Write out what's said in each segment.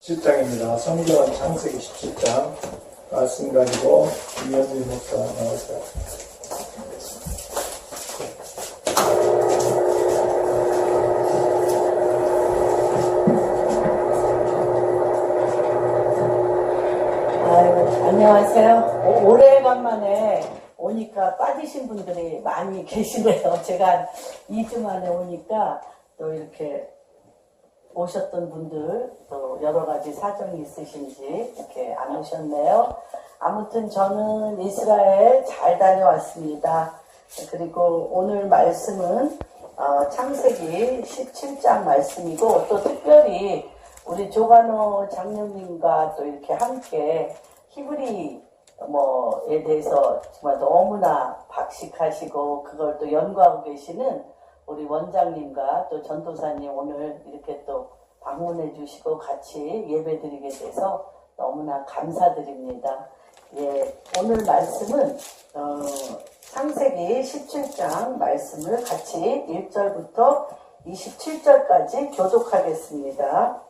17장입니다. 성경 창세기 17장 말씀 가지고 이현미 목사 나오세요. 안녕하세요. 오래간만에 오니까 빠지신 분들이 많이 계시네요. 제가 2주 만에 오니까 또 이렇게 오셨던 분들 또 여러 가지 사정이 있으신지 이렇게 안 오셨네요. 아무튼 저는 이스라엘 잘 다녀왔습니다. 그리고 오늘 말씀은 창세기 17장 말씀이고, 또 특별히 우리 조간호 장로님과 또 이렇게 함께 히브리에 대해서 정말 너무나 박식하시고 그걸 또 연구하고 계시는 우리 원장님과 또 전도사님 오늘 이렇게 또 방문해 주시고 같이 예배 드리게 돼서 너무나 감사드립니다. 예, 오늘 말씀은 창세기 17장 말씀을 같이 1절부터 27절까지 교독하겠습니다.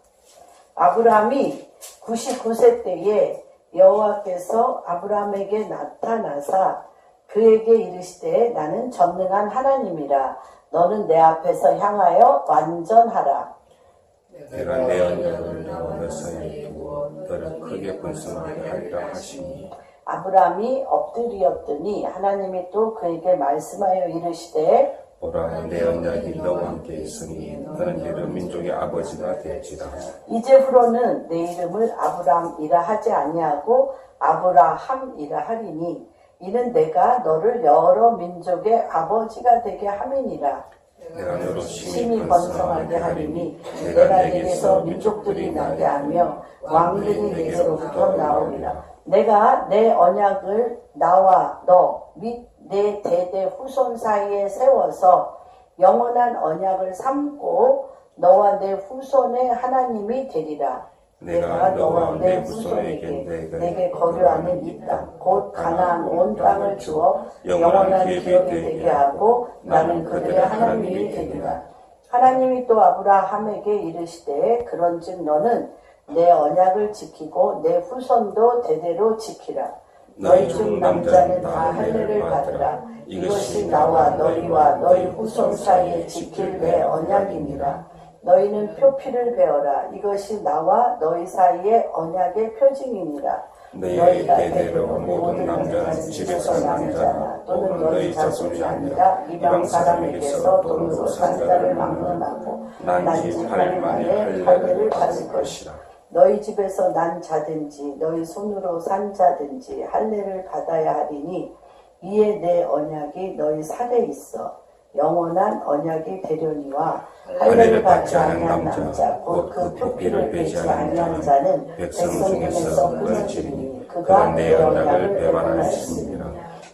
아브라함이 99세 때에 여호와께서 아브라함에게 나타나사 그에게 이르시되 나는 전능한 하나님이라. 너는 내 앞에서 향하여 완전하라. 내가 내 언약을 너와 너 사이에 두고 너를 크게 번성하게 하리라 하시니. 아브라함이 엎드리었더니 하나님이 또 그에게 말씀하여 이르시되 보라, 내 언약이 너와 함께 있으니 너는 여러 민족의 아버지가 될지라. 이제후로는 내 이름을 아브라함이라 하지 아니하고 아브라함이라 하리니 이는 내가 너를 여러 민족의 아버지가 되게 함이니라. 내가 너로 심히 번성하게 하리니 내가 내게서 민족들이 나게 하며 왕들이 내게로부터 나오리라. 내가 내 언약을 나와 너 및 내 대대 후손 사이에 세워서 영원한 언약을 삼고 너와 내 후손의 하나님이 되리라. 내가 너와 내 후손에게 내게 거류하는 이 땅 곧 가나안 온 땅을 주어 영원한 기업이 되게 하고 나는 그들의 하나님이 되리라. 하나님이 또 아브라함에게 이르시되 그런즉 너는 내 언약을 지키고 내 후손도 대대로 지키라. 너희 중 남자는 다 할례를 받으라. 이것이 나와 너희와 너희 후손 사이에 지킬 내 언약이니라. 너희는 표피를 베어라. 이것이 나와 너희 사이의 언약의 표징이니라. 너희가 대대로 모든 남자는 집에서 남자나 또는 너희 자손이 아니라 이방 사람에게서 돈으로 산 자를 막론하고 난 집 8일 만에 할례를 받을 것이라. 너희 집에서 난 자든지 너희 손으로 산 자든지 할례를 받아야 하리니 이에 내 언약이 너희 살에 있어 영원한 언약이 되려니와 할례를 받지 아니한 남자 곧 그 표피를 베지 아니한 자는 백성 중에서 끊어지리니 그가 내 언약을 배반하였습니다.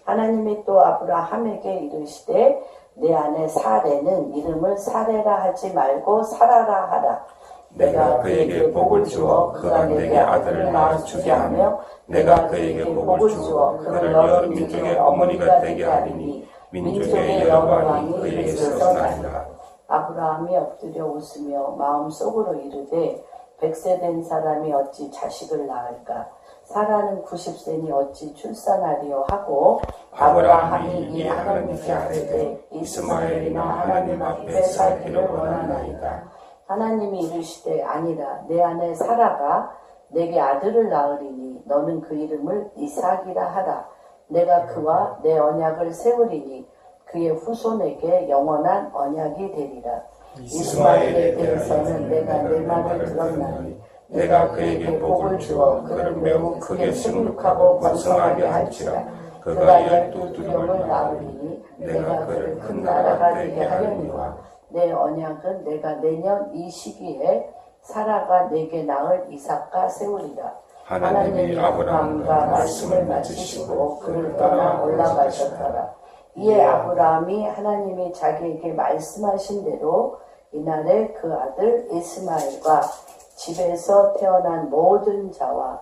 하나님이 또 아브라함에게 이르시되 내 아내 사레는 이름을 사레라 하지 말고 사라라 하라. 내가 그에게 복을 주어 그가 내게 아들을 낳아주게 하며 내가 그에게 복을 주어 그를 여러 민족의 어머니가 되게 하리니 민족의 여러 왕이 그에게서 나리라. 아브라함이 엎드려 웃으며 마음속으로 이르되 100세 된 사람이 어찌 자식을 낳을까? 사라는 90세니 어찌 출산하리요 하고 아브라함이 이 하나님께 아뢰되 이스마엘이나 하나님 앞에 살기를 원하나이다. 하나님이 이르시되 아니라 내 아내 사라가 내게 아들을 낳으리니 너는 그 이름을 이삭이라 하라. 내가 그와 내 언약을 세우리니 그의 후손에게 영원한 언약이 되리라. 이스마엘에 대해서는 내가 내 말을 들었나니 내가 그에게 복을 주어 그를 매우 크게 승륙하고 번성하게 할지라. 그가 12두령을 낳으리니 내가 그를 큰 나라가 되게 하려니와 내 언약은 내가 내년 이 시기에 사라가 내게 낳을 이삭과 세우리라. 하나님이 아브라함과 말씀을 마치시고 그를 떠나 올라가셨더라. 이에 아브라함이 하나님이 자기에게 말씀하신 대로 이날에 그 아들 이스마엘과 집에서 태어난 모든 자와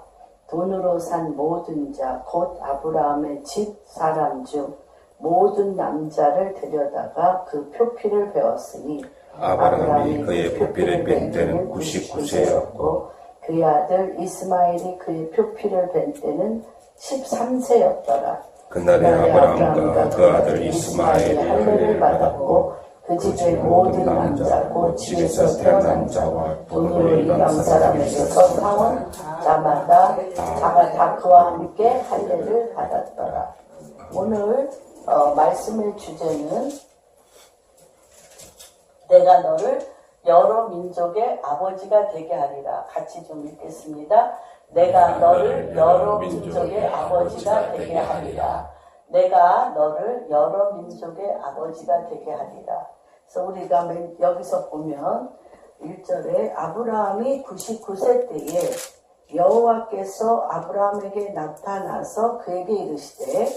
돈으로 산 모든 자 곧 아브라함의 집 사람 중 모든 남자를 데려다가 그 표피를 베었으니 아브라함이 그의 표피를 뺀 때는 99세였고 그의 아들 이스마엘이 그의 표피를 뵌 때는 13세였더라. 그날에 아브라함과 그 아들 이스마엘이 할례를 받았고 그 집의 모든 남자 곧 집에서 태어난 자와 돈으로 이방 사람에게서 사온 자마다 다 그와 함께 할례를 받았더라. 오늘 말씀의 주제는 내가 너를 여러 민족의 아버지가 되게 하리라. 같이 좀 읽겠습니다. 내가 너를 여러 민족의 아버지가 되게 하리라. 내가 너를 여러 민족의 아버지가 되게 하리라. 그래서 우리가 여기서 보면 1절에 아브라함이 99세 때에 여호와께서 아브라함에게 나타나서 그에게 이르시되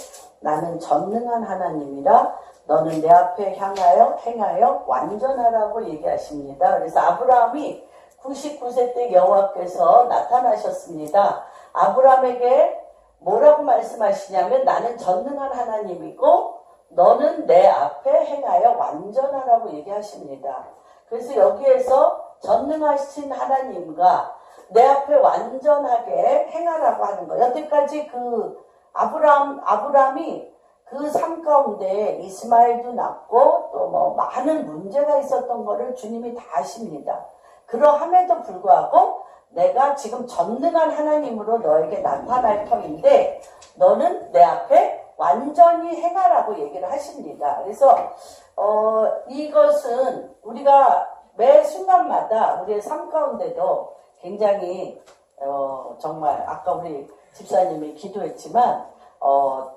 나는 전능한 하나님이라 너는 내 앞에 행하여 완전하라고 얘기하십니다. 그래서 아브라함이 99세 때 여호와께서 나타나셨습니다. 아브라함에게 뭐라고 말씀하시냐면 나는 전능한 하나님이고 너는 내 앞에 행하여 완전하라고 얘기하십니다. 그래서 여기에서 전능하신 하나님과 내 앞에 완전하게 행하라고 하는 거예요. 여태까지 그 아브라함이 그 삶 가운데 이스마엘도 낳고 또 뭐 많은 문제가 있었던 거를 주님이 다 아십니다. 그러함에도 불구하고 내가 지금 전능한 하나님으로 너에게 나타날 터인데 너는 내 앞에 완전히 행하라고 얘기를 하십니다. 그래서 이것은 우리가 매 순간마다 우리의 삶 가운데도 굉장히 정말 아까 우리 집사님이 기도했지만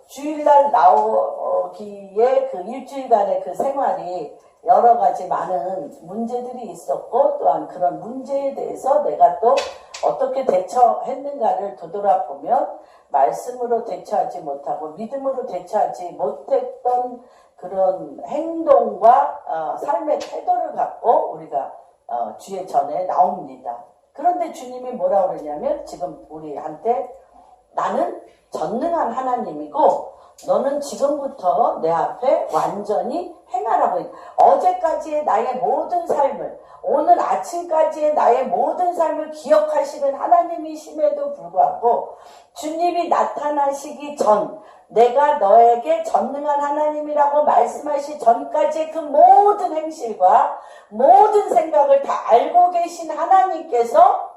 주일날 나오기에 그 일주일간의 그 생활이 여러 가지 많은 문제들이 있었고 또한 그런 문제에 대해서 내가 또 어떻게 대처했는가를 되돌아보면 말씀으로 대처하지 못하고 믿음으로 대처하지 못했던 그런 행동과 삶의 태도를 갖고 우리가 주의 전에 나옵니다. 그런데 주님이 뭐라고 그러냐면 지금 우리한테 나는 전능한 하나님이고 너는 지금부터 내 앞에 완전히 행하라고 해. 어제까지의 나의 모든 삶을 오늘 아침까지의 나의 모든 삶을 기억하시는 하나님이심에도 불구하고 주님이 나타나시기 전 내가 너에게 전능한 하나님이라고 말씀하시 전까지의 그 모든 행실과 모든 생각을 다 알고 계신 하나님께서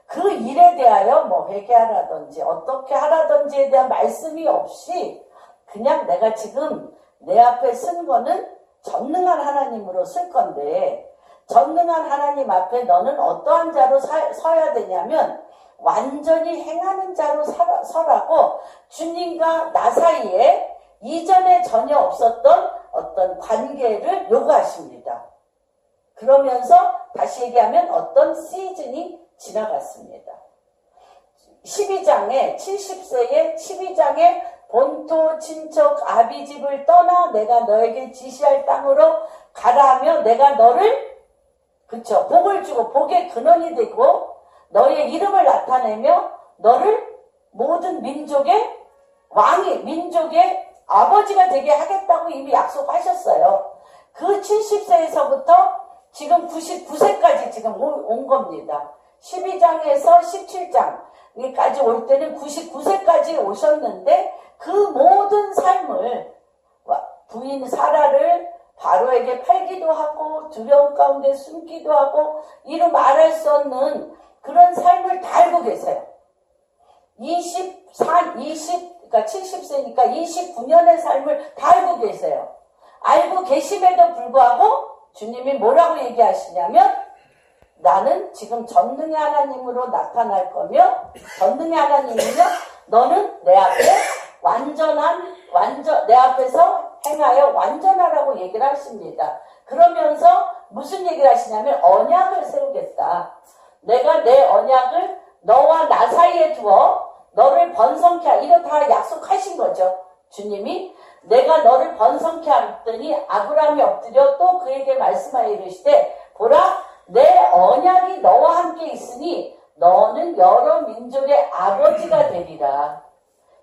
그 일에 대하여 뭐 회개하라든지 어떻게 하라든지에 대한 말씀이 없이 그냥 내가 지금 내 앞에 쓴 거는 전능한 하나님으로 쓸 건데 전능한 하나님 앞에 너는 어떠한 자로 서야 되냐면 완전히 행하는 자로 서라고 주님과 나 사이에 이전에 전혀 없었던 어떤 관계를 요구하십니다. 그러면서 다시 얘기하면 어떤 시즌이 지나갔습니다. 12장에 70세에 12장에 본토 친척 아비집을 떠나 내가 너에게 지시할 땅으로 가라 하며 내가 너를 복을 주고 복의 근원이 되고 너의 이름을 나타내며 너를 모든 민족의 왕이 민족의 아버지가 되게 하겠다고 이미 약속하셨어요. 그 70세에서부터 지금 99세까지 지금 온 겁니다. 12장에서 17장까지 올 때는 99세까지 오셨는데 그 모든 삶을 부인 사라를 바로에게 팔기도 하고 두려움 가운데 숨기도 하고 이루 말할 수 없는 그런 삶을 다 알고 계세요. 그러니까 70세니까 29년의 삶을 다 알고 계세요. 알고 계심에도 불구하고 주님이 뭐라고 얘기하시냐면 나는 지금 전능의 하나님으로 나타날 거며 전능의 하나님이면 너는 내 앞에 내 앞에서 행하여 완전하라고 얘기를 하십니다. 그러면서 무슨 얘기를 하시냐면 언약을 세우겠다. 내가 내 언약을 너와 나 사이에 두어 너를 번성케 하라. 이거 다 약속하신 거죠. 주님이 내가 너를 번성케 하더니 아브라함이 엎드려 또 그에게 말씀하여 이르시되 보라 내 언약이 너와 함께 있으니 너는 여러 민족의 아버지가 되리라.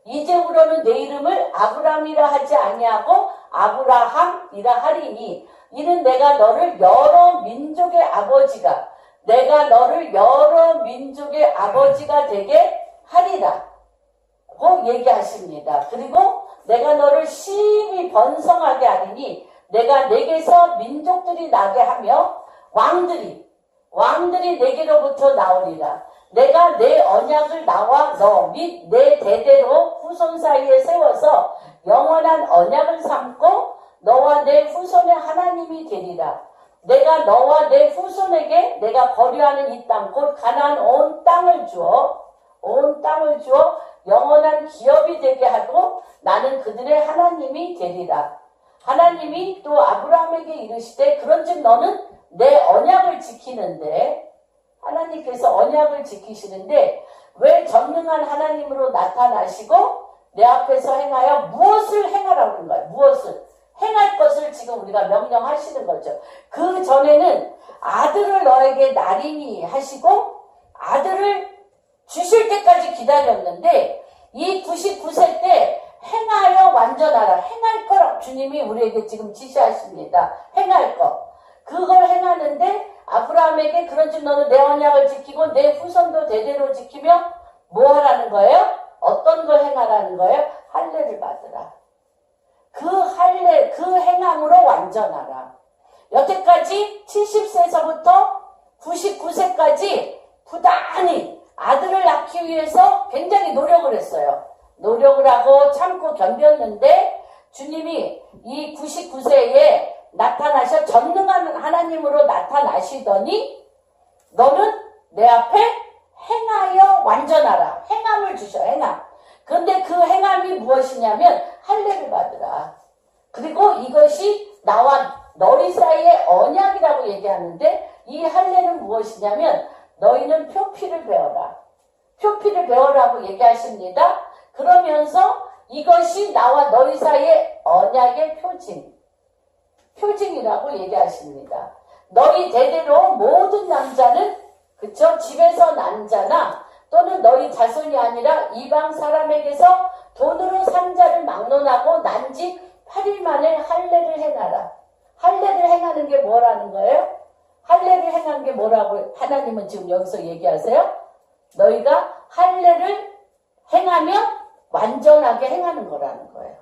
이제부로는 내 이름을 아브라함이라 하지 아니하고 아브라함이라 하리니 이는 내가 너를 여러 민족의 아버지가 내가 너를 여러 민족의 아버지가 되게 하리라 고 얘기하십니다. 그리고 내가 너를 심히 번성하게 하리니 내가 내게서 민족들이 나게 하며 왕들이 내게로부터 나오리라. 내가 내 언약을 나와 너 및 내 대대로 후손 사이에 세워서 영원한 언약을 삼고 너와 내 후손의 하나님이 되리라. 내가 너와 내 후손에게 내가 거류하는 이 땅 곧 가나안 온 땅을 주어 영원한 기업이 되게 하고 나는 그들의 하나님이 되리라. 하나님이 또 아브라함에게 이르시되 그런즉 너는 내 언약을 지키는데 하나님께서 언약을 지키시는데 왜 전능한 하나님으로 나타나시고 내 앞에서 행하여 무엇을 행하라고 하는 거예요. 무엇을 행할 것을 지금 우리가 명령하시는 거죠. 그 전에는 아들을 너에게 나리니 하시고 아들을 주실 때까지 기다렸는데 이 99세 때 행하여 완전하라. 행할 거라 주님이 우리에게 지금 지시하십니다. 행할 거. 그걸 행하는데 아브라함에게 그런즉 너는 내 언약을 지키고 내 후손도 대대로 지키며 뭐 하라는 거예요? 어떤 걸 행하라는 거예요? 할례를 받으라. 그 할례, 그 행함으로 완전하라. 여태까지 70세서부터 99세까지 부단히 아들을 낳기 위해서 굉장히 노력을 했어요. 노력을 하고 참고 견뎠는데 주님이 이 99세에 나타나셔 전능한 하나님으로 나타나시더니 너는 내 앞에 행하여 완전하라. 행함을 주셔. 행함. 그런데 그 행함이 무엇이냐면 할례를 받으라. 그리고 이것이 나와 너희 사이의 언약이라고 얘기하는데 이 할례는 무엇이냐면 너희는 표피를 배워라. 표피를 배워라고 얘기하십니다. 그러면서 이것이 나와 너희 사이의 언약의 표징이라고 얘기하십니다. 너희 대대로 모든 남자는 그쵸? 집에서 난 자나 또는 너희 자손이 아니라 이방 사람에게서 돈으로 산 자를 막론하고 난 지 8일 만에 할례를 행하라. 할례를 행하는 게 뭐라는 거예요? 할례를 행한 게 뭐라고 하나님은 지금 여기서 얘기하세요? 너희가 할례를 행하면 완전하게 행하는 거라는 거예요.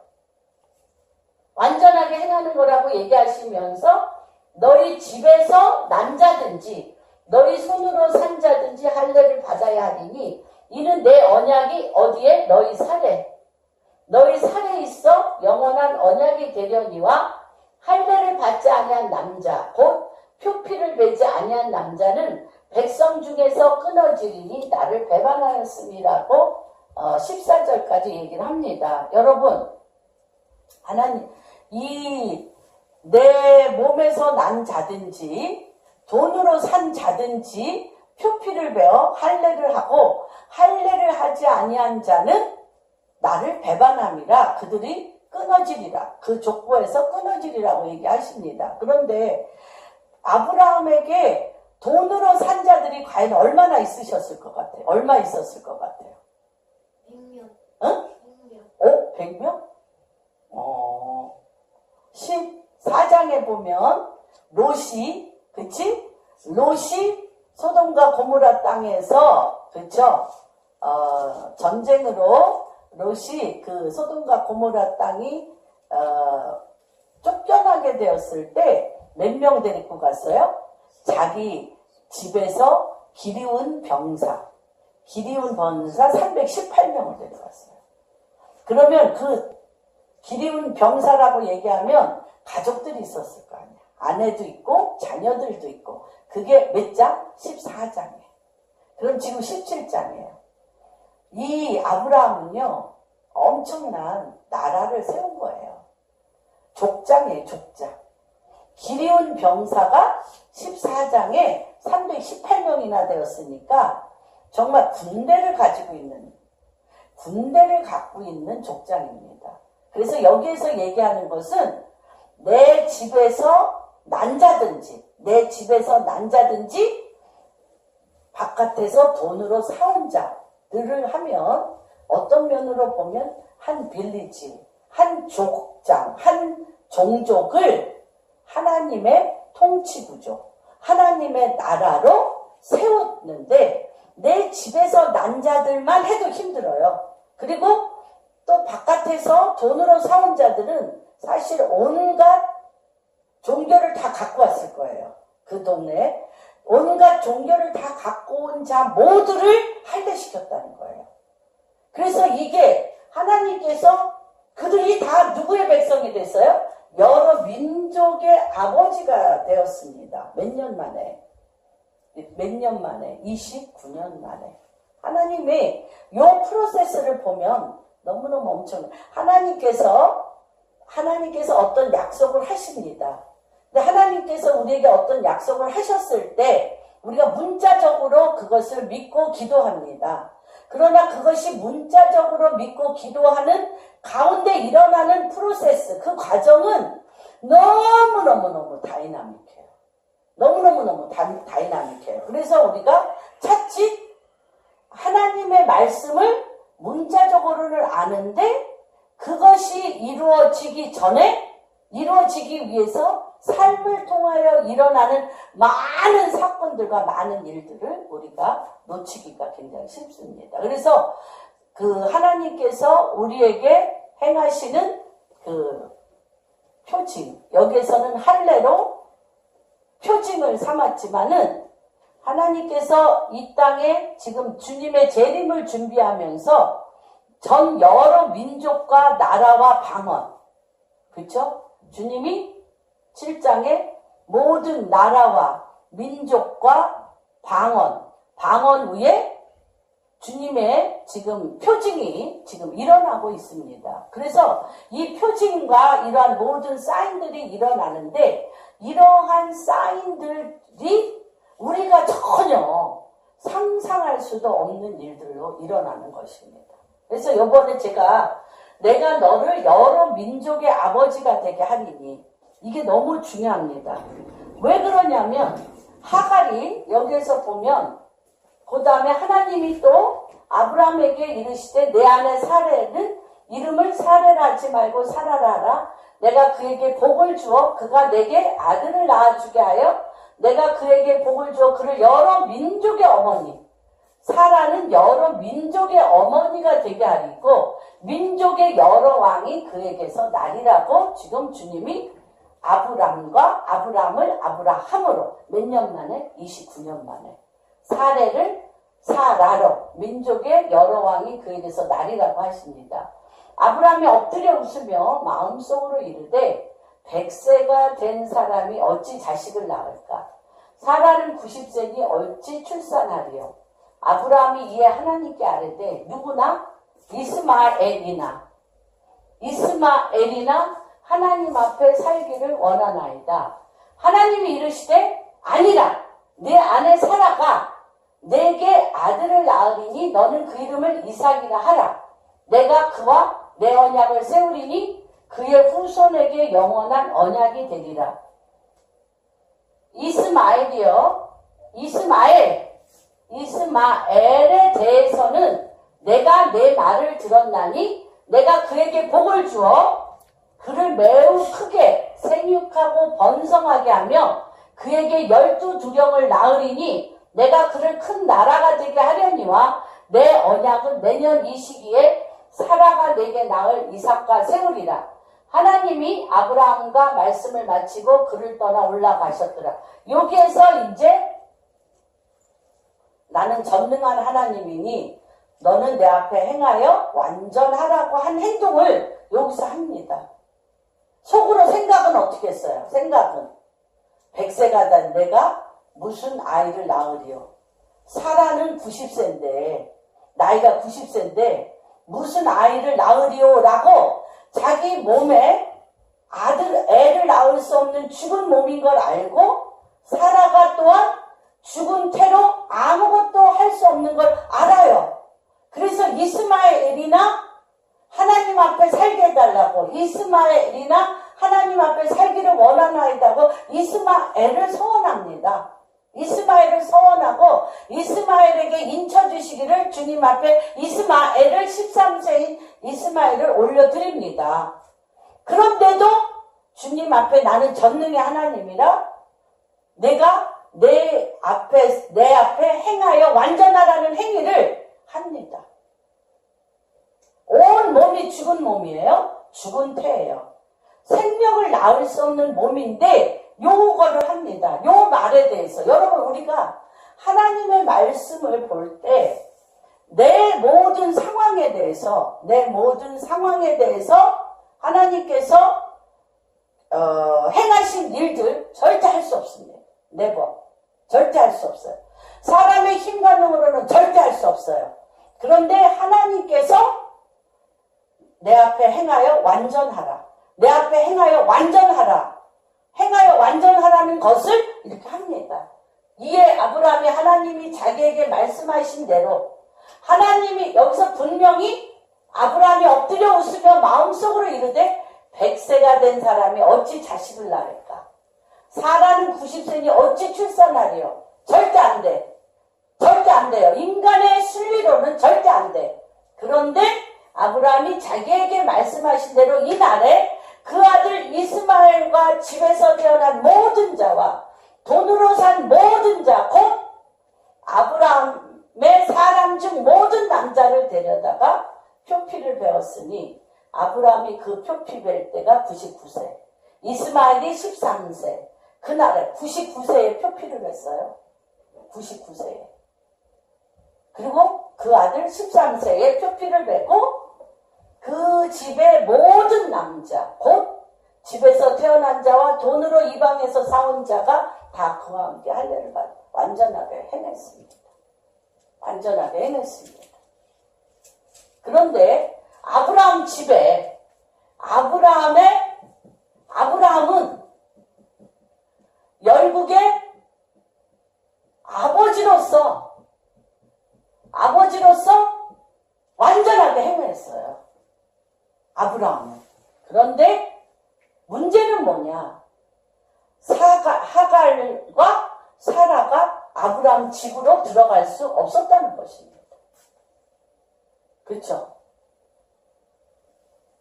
완전하게 행하는 거라고 얘기하시면서 너희 집에서 난 자든지 너희 손으로 산 자든지 할례를 받아야 하리니 이는 내 언약이 어디에? 너희 살에 있어 영원한 언약이 되려니와 할례를 받지 아니한 남자 곧 표피를 베지 아니한 남자는 백성 중에서 끊어지리니 나를 배반하였음이라고 14절까지 얘기를 합니다. 여러분 하나님 이 내 몸에서 난 자든지 돈으로 산 자든지 표피를 베어 할례를 하고 할례를 하지 아니한 자는 나를 배반함이라 그들이 끊어지리라. 그 족보에서 끊어지리라고 얘기하십니다. 그런데 아브라함에게 돈으로 산 자들이 과연 얼마나 있으셨을 것 같아요? 얼마 있었을 것 같아요? 100명. 응? 100명. 100명? 14장에 보면 롯이 그치? 롯이 소돔과 고모라 땅에서 그쵸? 전쟁으로 롯이 그 소돔과 고모라 땅이 쫓겨나게 되었을 때 몇 명 데리고 갔어요? 자기 집에서 기리운 병사 318명을 데려갔어요. 그러면 그 기리운 병사라고 얘기하면 가족들이 있었을 거 아니야. 아내도 있고 자녀들도 있고 그게 몇 장? 14장이에요. 그럼 지금 17장이에요. 이 아브라함은요 엄청난 나라를 세운 거예요. 족장이에요. 족장. 기리운 병사가 14장에 318명이나 되었으니까 정말 군대를 갖고 있는 족장입니다. 그래서 여기에서 얘기하는 것은 내 집에서 난 자든지 바깥에서 돈으로 사온 자들을 하면 어떤 면으로 보면 한 빌리지, 한 족장, 한 종족을 하나님의 통치구조, 하나님의 나라로 세웠는데 내 집에서 난 자들만 해도 힘들어요. 그리고 또 바깥에서 돈으로 사온 자들은 사실 온갖 종교를 다 갖고 왔을 거예요. 그 동네에 온갖 종교를 다 갖고 온 자 모두를 할례시켰다는 거예요. 그래서 이게 하나님께서 그들이 다 누구의 백성이 됐어요? 여러 민족의 아버지가 되었습니다. 몇 년 만에? 29년 만에. 하나님의 요 프로세스를 보면 너무너무 엄청나요. 하나님께서 어떤 약속을 하십니다. 근데 하나님께서 우리에게 어떤 약속을 하셨을 때 우리가 문자적으로 그것을 믿고 기도합니다. 그러나 그것이 문자적으로 믿고 기도하는 가운데 일어나는 프로세스, 그 과정은 너무너무너무 다이나믹해요. 너무너무너무 다이나믹해요. 그래서 우리가 차츰 하나님의 말씀을 문자적으로는 아는데 그것이 이루어지기 위해서 삶을 통하여 일어나는 많은 사건들과 많은 일들을 우리가 놓치기가 굉장히 쉽습니다. 그래서 그 하나님께서 우리에게 행하시는 그 표징, 여기에서는 할례로 표징을 삼았지만은 하나님께서 이 땅에 지금 주님의 재림을 준비하면서 전 여러 민족과 나라와 방언, 그렇죠? 주님이 7장에 모든 나라와 민족과 방언 위에 주님의 지금 표징이 지금 일어나고 있습니다. 그래서 이 표징과 이러한 모든 사인들이 일어나는데 이러한 사인들이 우리가 전혀 상상할 수도 없는 일들로 일어나는 것입니다. 그래서 이번에 내가 너를 여러 민족의 아버지가 되게 하리니 이게 너무 중요합니다. 왜 그러냐면 하갈이 여기에서 보면 그 다음에 하나님이 또 아브라함에게 이르시되 내 아내 사레는 이름을 사레라 하지 말고 사라라 하라. 내가 그에게 복을 주어 그가 내게 아들을 낳아주게 하여 내가 그에게 복을 주어 그를 여러 민족의 어머니, 사라는 여러 민족의 어머니가 되게 하리고 민족의 여러 왕이 그에게서 나리라고 지금 주님이 아브라함을 아브라함으로 몇 년 만에? 29년 만에 사례를 사라로 민족의 여러 왕이 그에게서 나리라고 하십니다. 아브라함이 엎드려 웃으며 마음속으로 이르되 100세가 된 사람이 어찌 자식을 낳을까? 사라는 90세니 어찌 출산하리요? 아브라함이 이에 하나님께 아뢰되 누구나 이스마엘이나 하나님 앞에 살기를 원하나이다. 하나님이 이르시되 아니라 내 아내 사라가 내게 아들을 낳으리니 너는 그 이름을 이삭이라 하라. 내가 그와 내 언약을 세우리니 그의 후손에게 영원한 언약이 되리라. 이스마엘에 대해서는 내가 내 말을 들었나니 내가 그에게 복을 주어 그를 매우 크게 생육하고 번성하게 하며 그에게 12두령을 낳으리니 내가 그를 큰 나라가 되게 하려니와 내 언약은 내년 이 시기에 사라가 내게 낳을 이삭과 세우리라. 하나님이 아브라함과 말씀을 마치고 그를 떠나 올라가셨더라. 여기에서 이제 나는 전능한 하나님이니 너는 내 앞에 행하여 완전하라고 한 행동을 여기서 합니다. 속으로 생각은 어떻게 했어요? 생각은 100세가 된 내가 무슨 아이를 낳으리요? 사라는 90세인데 나이가 90세인데 무슨 아이를 낳으리요? 라고 자기 몸에 애를 낳을 수 없는 죽은 몸인 걸 알고 사라가 또한 죽은 태로 아무것도 할 수 없는 걸 알아요. 그래서 이스마엘이나 하나님 앞에 살게 해달라고 이스마엘이나 하나님 앞에 살기를 원하나이다고 이스마엘을 소원합니다. 이스마엘을 소원하고 이스마엘에게 인쳐주시기를 주님 앞에 이스마엘을 13세인 이스마엘을 올려드립니다. 그런데도 주님 앞에 나는 전능의 하나님이라 내가 내 앞에 행하여 완전하라는 행위를 합니다. 온 몸이 죽은 몸이에요. 죽은 태예요. 생명을 낳을 수 없는 몸인데 요거를 합니다. 요 말에 대해서 여러분 우리가 하나님의 말씀을 볼 때 내 모든 상황에 대해서 하나님께서 행하신 일들 절대 할 수 없습니다. 네버. 절대 할 수 없어요. 사람의 힘과 능으로는 절대 할 수 없어요. 그런데 하나님께서 내 앞에 행하여 완전하라. 내 앞에 행하여 완전하라. 행하여 완전하라는 것을 이렇게 합니다. 이에 아브라함이 하나님이 자기에게 말씀하신 대로 하나님이 여기서 분명히 아브라함이 엎드려 웃으며 마음속으로 이르되 100세가 된 사람이 어찌 자식을 낳을까? 사라는 90세니 어찌 출산하리요? 절대 안 돼. 절대 안 돼요. 인간의 순리로는 절대 안 돼. 그런데 아브라함이 자기에게 말씀하신 대로 이날에 그 아들 이스마엘과 집에서 태어난 모든 자와 돈으로 산 모든 자, 곧 아브라함의 사람 중 모든 남자를 데려다가 표피를 배웠으니 아브라함이 그 표피 뵐 때가 99세, 이스마엘이 13세, 그날에 99세에 표피를 뵀어요. 99세에. 그리고 그 아들 13세에 표피를 뵈고 그 집의 모든 남자, 곧 집에서 태어난 자와 돈으로 이방에서 사온 자가 다 그와 함께 할례를 받아 완전하게 해냈습니다. 완전하게 해냈습니다. 그런데 아브라함 집에 아브라함은 열국의 아버지로서 완전하게 행했어요. 아브라함은. 그런데 문제는 뭐냐? 하갈과 사라가 아브라함 집으로 들어갈 수 없었다는 것입니다. 그렇죠?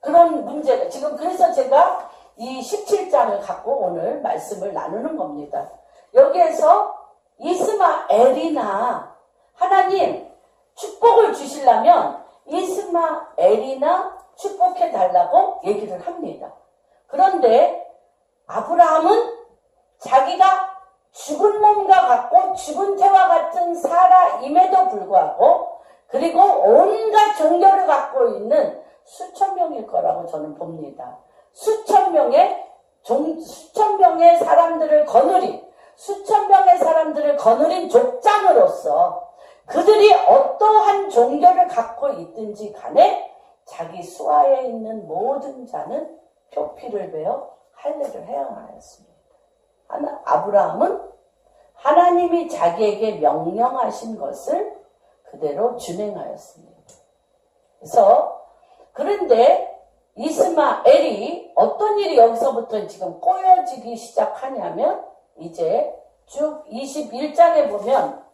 그런 문제가 지금 그래서 제가 이 17장을 갖고 오늘 말씀을 나누는 겁니다. 여기에서 이스마엘이나 하나님 축복을 주시려면 이스마엘이나 축복해 달라고 얘기를 합니다. 그런데 아브라함은 자기가 죽은 몸과 같고 죽은 태와 같은 사라임에도 불구하고 그리고 온갖 종교를 갖고 있는 수천 명일 거라고 저는 봅니다. 수천 명의 사람들을 거느린 족장으로서 그들이 어떠한 종교를 갖고 있든지 간에 자기 수하에 있는 모든 자는 표피를 베어 할례를 해야 하였습니다. 아브라함은 하나님이 자기에게 명령하신 것을 그대로 준행하였습니다. 그런데 이스마엘이 어떤 일이 여기서부터 지금 꼬여지기 시작하냐면 이제 쭉 21장에 보면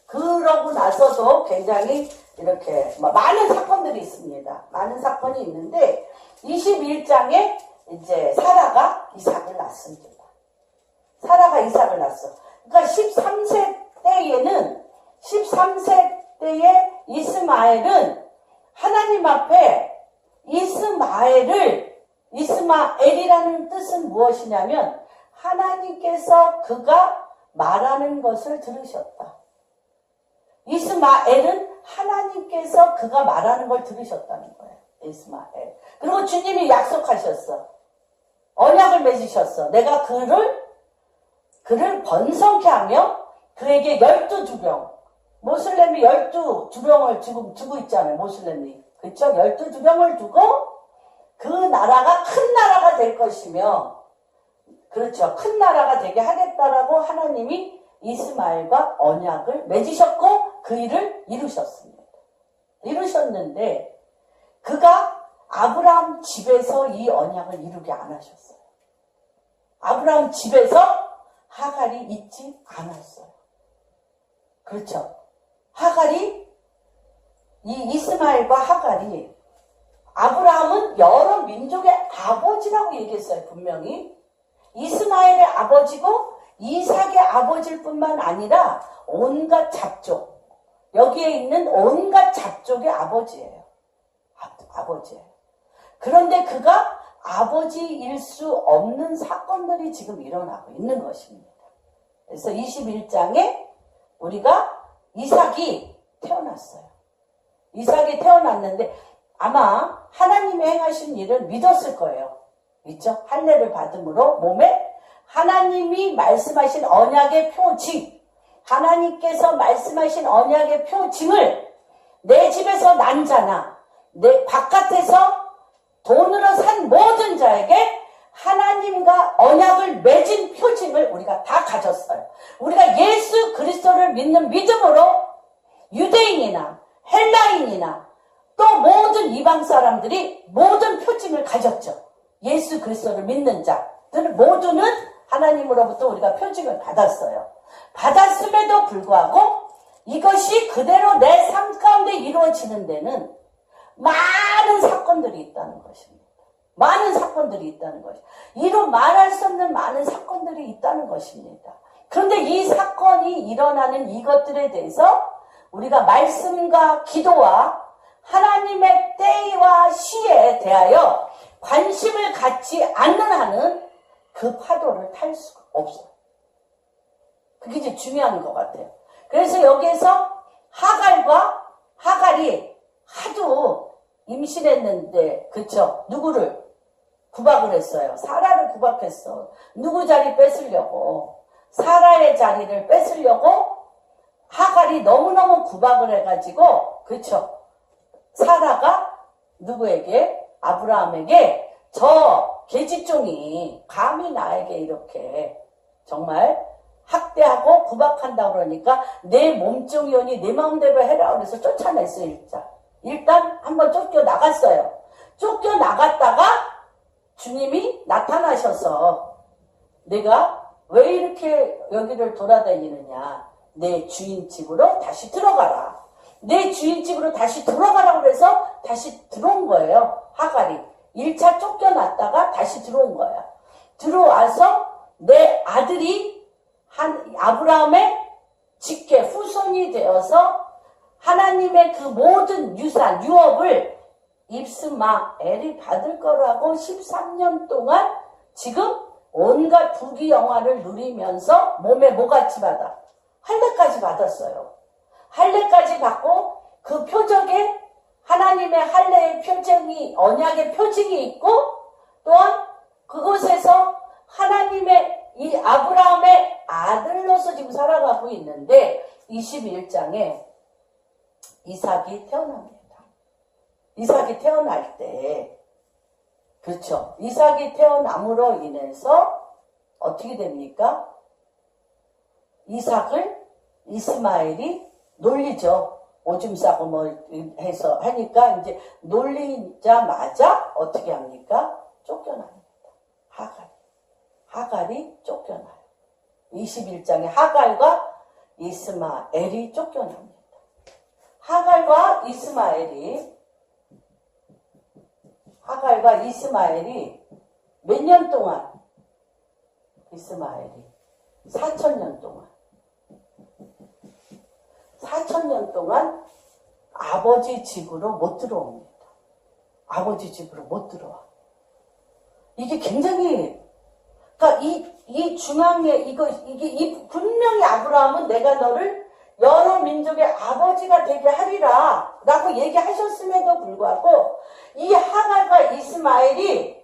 그러고 나서도 굉장히 이렇게 많은 사건들이 있습니다. 많은 사건이 있는데 21장에 이제 사라가 이삭을 낳습니다. 사라가 이삭을 낳았어. 그러니까 13세 때에 이스마엘은 하나님 앞에 이스마엘이라는 뜻은 무엇이냐면 하나님께서 그가 말하는 것을 들으셨다. 이스마엘은 하나님께서 그가 말하는 걸 들으셨다는 거예요. 이스마엘. 그리고 주님이 약속하셨어. 언약을 맺으셨어. 내가 그를 번성케 하며 그에게 12두병, 모슬렘이 12두병을 두고 있잖아요. 모슬렘이. 그렇죠? 12두병을 두고 그 나라가 큰 나라가 될 것이며, 그렇죠. 큰 나라가 되게 하겠다라고 하나님이 이스마엘과 언약을 맺으셨고 그 일을 이루셨습니다. 이루셨는데 그가 아브라함 집에서 이 언약을 이루게 안 하셨어요. 아브라함 집에서 하갈이 있지 않았어요. 그렇죠. 이스마엘과 하갈이 아브라함은 여러 민족의 아버지라고 얘기했어요. 분명히 이스마엘의 아버지고 이삭의 아버지일 뿐만 아니라 온갖 잡족, 여기에 있는 온갖 잡족의 아버지예요. 아버지예요. 그런데 그가 아버지일 수 없는 사건들이 지금 일어나고 있는 것입니다. 그래서 21장에 우리가 이삭이 태어났어요. 이삭이 태어났는데 아마 하나님이 행하신 일을 믿었을 거예요. 있죠? 할례를 받음으로 몸에 하나님이 말씀하신 언약의 표징, 하나님께서 말씀하신 언약의 표징을 내 집에서 난 자나 내 바깥에서 돈으로 산 모든 자에게 하나님과 언약을 맺은 표징을 우리가 다 가졌어요. 우리가 예수 그리스도를 믿는 믿음으로 유대인이나 헬라인이나 또 모든 이방 사람들이 모든 표징을 가졌죠. 예수 그리스도를 믿는 자들 모두는 하나님으로부터 우리가 표징을 받았어요. 받았음에도 불구하고 이것이 그대로 내 삶 가운데 이루어지는 데는 많은 사건들이 있다는 것입니다. 많은 사건들이 있다는 것입니다. 이루 말할 수 없는 많은 사건들이 있다는 것입니다. 그런데 이 사건이 일어나는 이것들에 대해서 우리가 말씀과 기도와 하나님의 때와 시에 대하여 관심을 갖지 않는 한은 그 파도를 탈 수가 없어요. 그게 이제 중요한 것 같아요. 그래서 여기에서 하갈이 하도 임신했는데, 그쵸? 누구를 구박을 했어요? 사라를 구박했어. 누구 자리 뺏으려고? 사라의 자리를 뺏으려고 하갈이 너무너무 구박을 해가지고, 그쵸? 사라가 누구에게? 아브라함에게 저 계집종이 감히 나에게 이렇게 정말 학대하고 구박한다 그러니까 내 몸종이오니 내 마음대로 해라 그래서 쫓아냈어요. 일단 한번 쫓겨나갔어요. 쫓겨나갔다가 주님이 나타나셔서 내가 왜 이렇게 여기를 돌아다니느냐, 내 주인 집으로 다시 들어가라. 내 주인 집으로 다시 들어가라고 그래서 다시 들어온 거예요. 하갈이 1차 쫓겨났다가 다시 들어온 거야. 들어와서 내 아들이 아브라함의 직계 후손이 되어서 하나님의 그 모든 유산, 유업을 입스마엘이 받을 거라고 13년 동안 지금 온갖 부귀영화를 누리면서 몸에 뭐같이 받아? 할례까지 받았어요. 할례까지 받고 그 표적에 하나님의 할례의 표징이, 언약의 표징이 있고 또한 그곳에서 하나님의 이 아브라함의 아들로서 지금 살아가고 있는데 21장에 이삭이 태어납니다. 이삭이 태어날 때, 그렇죠. 이삭이 태어남으로 인해서 어떻게 됩니까? 이삭을 이스마엘이 놀리죠. 오줌 싸고 뭐 해서 하니까 이제 놀리자마자 어떻게 합니까? 쫓겨납니다. 하갈이 쫓겨나요. 21장에 하갈과 이스마엘이 쫓겨납니다. 하갈과 이스마엘이 몇 년 동안? 이스마엘이 4,000년 동안. 4,000년 동안 아버지 집으로 못 들어옵니다. 아버지 집으로 못 들어와. 이게 굉장히, 그러니까 이 중앙에 이게 분명히 아브라함은 내가 너를 여러 민족의 아버지가 되게 하리라 라고 얘기하셨음에도 불구하고 이 하갈과 이스마엘이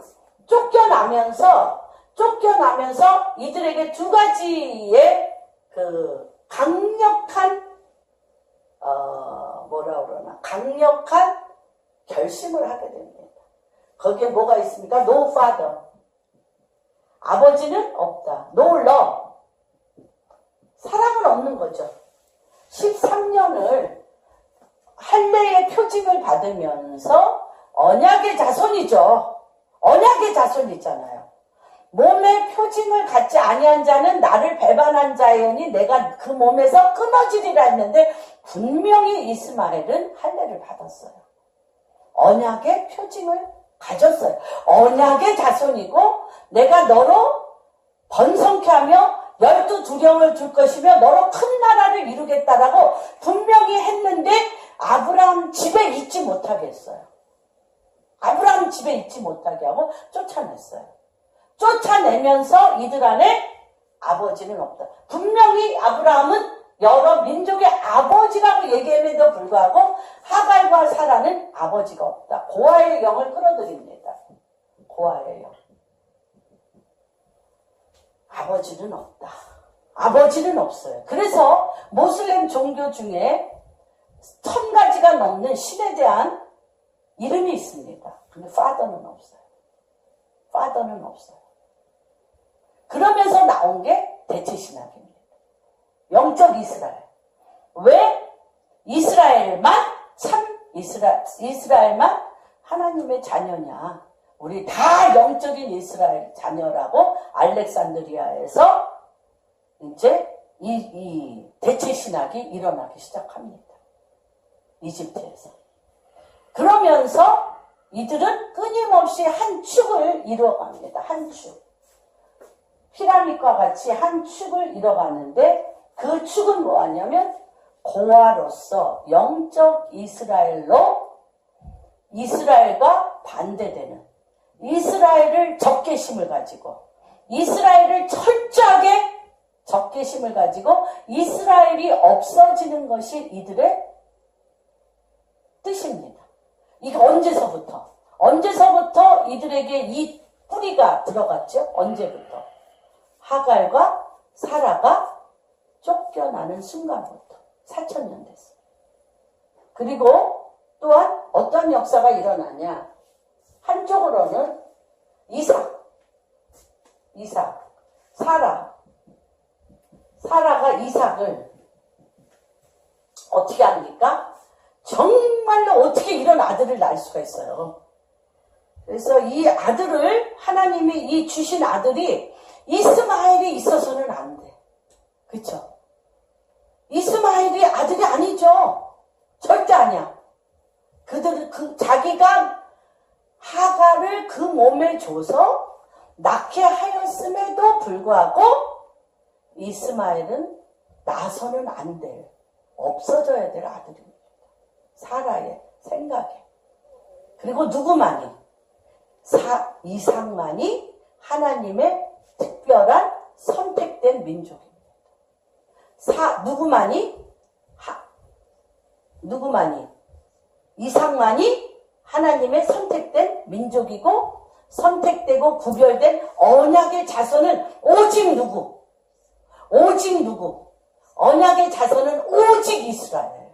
쫓겨나면서 이들에게 두 가지의 그 강력한 강력한 결심을 하게 됩니다. 거기에 뭐가 있습니까? No father. 아버지는 없다. No love. 사랑은 없는 거죠. 13년을 할례의 표징을 받으면서 언약의 자손이죠. 언약의 자손이잖아요. 몸의 표징을 갖지 아니한 자는 나를 배반한 자이오니 내가 그 몸에서 끊어지리라 했는데 분명히 이스마엘은 할례를 받았어요. 언약의 표징을 가졌어요. 언약의 자손이고 내가 너로 번성케 하며 12두령을 줄 것이며 너로 큰 나라를 이루겠다라고 분명히 했는데 아브라함 집에 있지 못하게 했어요. 아브라함 집에 있지 못하게 하고 쫓아냈어요. 쫓아내면서 이들 안에 아버지는 없다. 분명히 아브라함은 여러 민족의 아버지라고 얘기함에도 불구하고 하갈과 사라는 아버지가 없다. 고아의 영을 끌어들입니다. 고아의 영. 아버지는 없다. 아버지는 없어요. 그래서 모슬렘 종교 중에 1000가지가 넘는 신에 대한 이름이 있습니다. 근데 father는 없어요. father는 없어요. 그러면서 나온 게 대체신학입니다. 영적 이스라엘. 왜 이스라엘만 이스라엘만 하나님의 자녀냐? 우리 다 영적인 이스라엘 자녀라고 알렉산드리아에서 이제 이 대체신학이 일어나기 시작합니다. 이집트에서. 그러면서 이들은 끊임없이 한 축을 이루어갑니다. 한 축. 피라밋과 같이 한 축을 이뤄가는데 그 축은 뭐하냐면 고아로서 영적 이스라엘로 이스라엘과 반대되는 이스라엘을 적개심을 가지고 이스라엘을 철저하게 적개심을 가지고 이스라엘이 없어지는 것이 이들의 뜻입니다. 이게 언제서부터 이들에게 이 뿌리가 들어갔죠? 언제부터? 하갈과 사라가 쫓겨나는 순간부터 4000년 됐어요. 그리고 또한 어떤 역사가 일어나냐? 한쪽으로는 이삭, 사라가 이삭을 어떻게 합니까? 정말로 어떻게 이런 아들을 낳을 수가 있어요. 그래서 이 아들을 하나님이 이 주신 아들이 이스마엘이 있어서는 안 돼. 그쵸? 이스마엘이 아들이 아니죠. 절대 아니야. 자기가 하갈을 그 몸에 줘서 낳게 하였음에도 불구하고 이스마엘은 나서는 안 될, 없어져야 될 아들입니다. 사라의 생각에. 그리고 누구만이? 이삭만이 하나님의 특별한 선택된 민족입니다. 누구만이? 이삭만이 하나님의 선택된 민족이고 선택되고 구별된 언약의 자손은 오직 누구? 언약의 자손은 오직 이스라엘.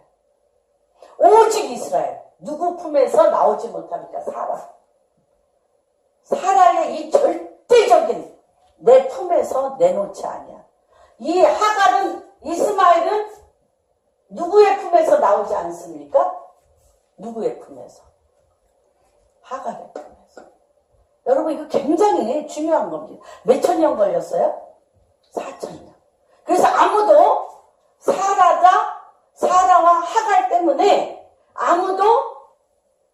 오직 이스라엘. 누구 품에서 나오지 못합니까? 사라의 이 절대적인 내 품에서 내놓지 아니야. 이 하갈은 이스마엘은 누구의 품에서 나오지 않습니까? 누구의 품에서? 하갈의 품에서. 여러분 이거 굉장히 중요한 겁니다. 몇 천 년 걸렸어요? 4000년. 그래서 아무도 사라와 하갈 때문에 아무도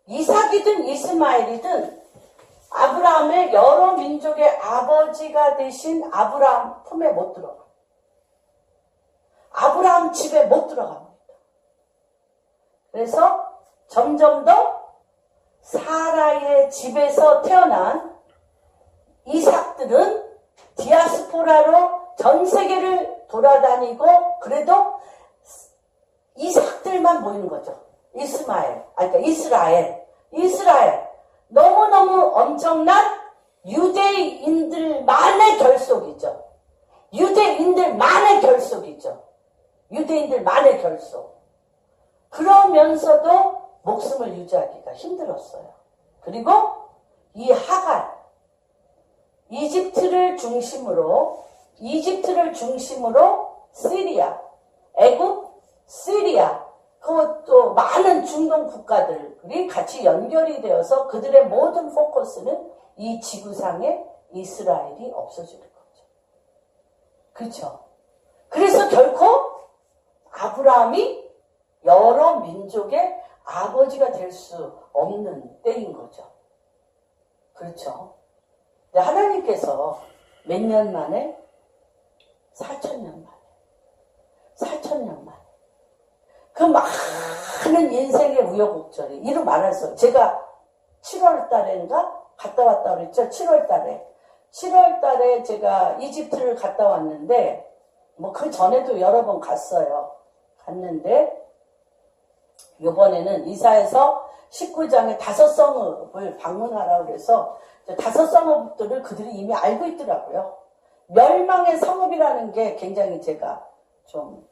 이삭이든 이스마엘이든 아브라함의 여러 민족의 아버지가 되신 아브라함 품에 못 들어가. 아브라함 집에 못 들어갑니다. 그래서 점점 더 사라의 집에서 태어난 이삭들은 디아스포라로 전 세계를 돌아다니고 그래도 이삭들만 모이는 거죠. 이스라엘. 너무너무 엄청난 유대인들만의 결속이죠. 유대인들만의 결속. 그러면서도 목숨을 유지하기가 힘들었어요. 그리고 이 하갈, 이집트를 중심으로 시리아, 애굽, 시리아, 그것도 많은 중동 국가들이 같이 연결이 되어서 그들의 모든 포커스는 이 지구상에 이스라엘이 없어지는 거죠. 그렇죠? 그래서 결코 아브라함이 여러 민족의 아버지가 될 수 없는 때인 거죠. 그렇죠? 하나님께서 몇 년 만에 4,000년 만에. 4,000년 만에. 그 많은 인생의 우여곡절이 이루 말해서 제가 7월 달인가 갔다 왔다 그랬죠. 7월 달에 제가 이집트를 갔다 왔는데 뭐 그 전에도 여러 번 갔어요. 갔는데 이번에는 이사에서 19장의 5성읍을 방문하라고 그래서 5성읍들을 그들이 이미 알고 있더라고요. 멸망의 성읍이라는 게 굉장히 제가 좀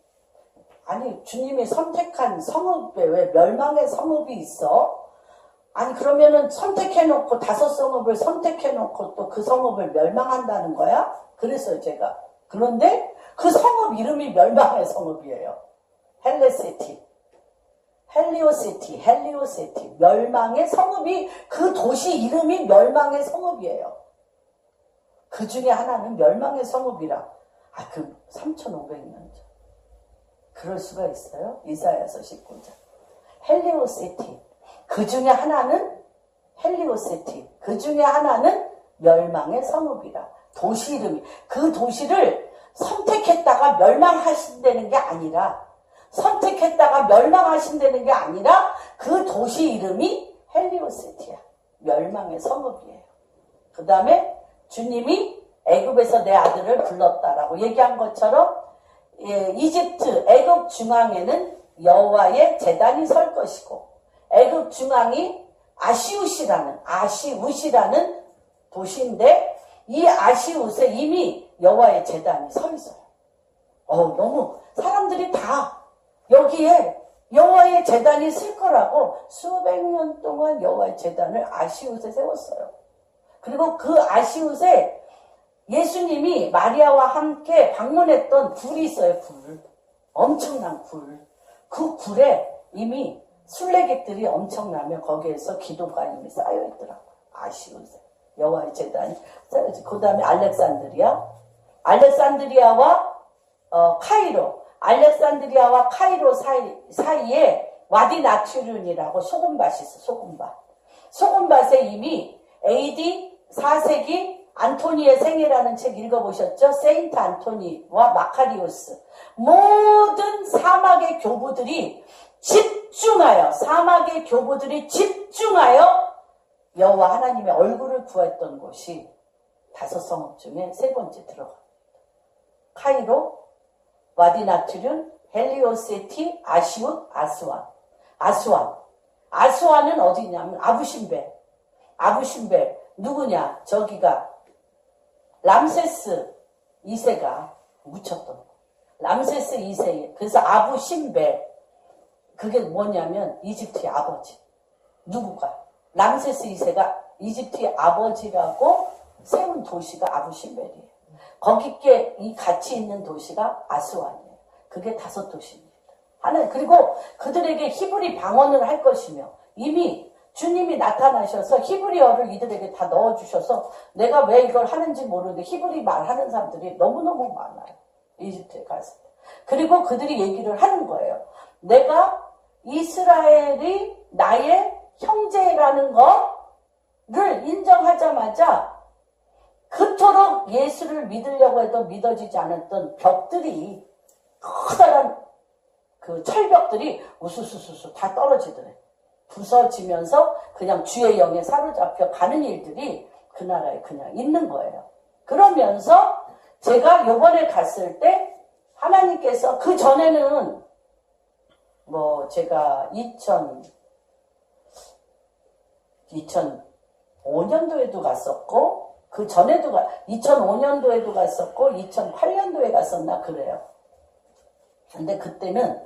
아니 주님이 선택한 성읍에 왜 멸망의 성읍이 있어? 아니 그러면은 선택해놓고 5성읍을 선택해놓고 또 그 성읍을 멸망한다는 거야? 그래서 제가 그런데 그 성읍 이름이 멸망의 성읍이에요. 헬리오시티 멸망의 성읍이 그 도시 이름이 멸망의 성읍이에요. 그 중에 하나는 멸망의 성읍이라 그 3,500년 전 그럴 수가 있어요. 이사야서 19장 헬리오시티 그 중에 하나는 그 중에 하나는 멸망의 성읍이라 도시 이름이 그 도시를 선택했다가 멸망하신다는 게 아니라 그 도시 이름이 헬리오시티야. 멸망의 성읍이에요. 그 다음에 주님이 애굽에서 내 아들을 불렀다라고 얘기한 것처럼 이집트 애굽 중앙에는 여호와의 제단이 설 것이고 애굽 중앙이 아시우시라는 도시인데 이 아시웃에 이미 여호와의 제단이 서 있어요. 너무 사람들이 다 여기에 여호와의 제단이 쓸 거라고 수백 년 동안 여호와의 제단을 아시웃에 세웠어요. 그리고 그 아시웃에 예수님이 마리아와 함께 방문했던 굴이 있어요. 엄청난 굴. 그 굴에 이미 순례객들이 엄청나면 거기에서 기도가 이미 쌓여있더라고요. 아시웃에 여호와의 제단이 쌓여있어요. 그 다음에 알렉산드리아와 카이로 사이에 와디 나튜륜이라고 소금밭이 있어. 소금밭에 이미 AD 4세기 안토니의 생애라는 책 읽어보셨죠? 세인트 안토니와 마카리우스 모든 사막의 교부들이 집중하여 여호와 하나님의 얼굴을 구했던 곳이 5성읍 중에 3번째 들어갑니다. 카이로, 와디나트륜, 헬리오시티, 아시웃, 아스완은 어디냐면 아부신벨 누구냐? 저기가 람세스 2세가 묻혔던 거. 람세스 2세. 그래서 아부신벨 그게 뭐냐면 이집트의 아버지. 누구가? 람세스 2세가 이집트의 아버지라고 세운 도시가 아부신벨이에요. 거기께 이 같이 있는 도시가 아스완이에요. 그게 5도시입니다. 그리고 그들에게 히브리 방언을 할 것이며 이미 주님이 나타나셔서 히브리어를 이들에게 다 넣어주셔서 내가 왜 이걸 하는지 모르는데 히브리 말하는 사람들이 너무너무 많아요. 이집트에 갔을 때. 그리고 그들이 얘기를 하는 거예요. 내가 이스라엘이 나의 형제라는 거를 인정하자마자 그토록 예수를 믿으려고 해도 믿어지지 않았던 벽들이 커다란 그 철벽들이 우수수수수 다 떨어지더래. 부서지면서 그냥 주의 영에 사로잡혀 가는 일들이 그 나라에 그냥 있는 거예요. 그러면서 제가 요번에 갔을 때 하나님께서 그 전에는 제가 2005년도에도 갔었고 그 전에도 2005년도에도 갔었고 2008년도에 갔었나 그래요. 근데 그때는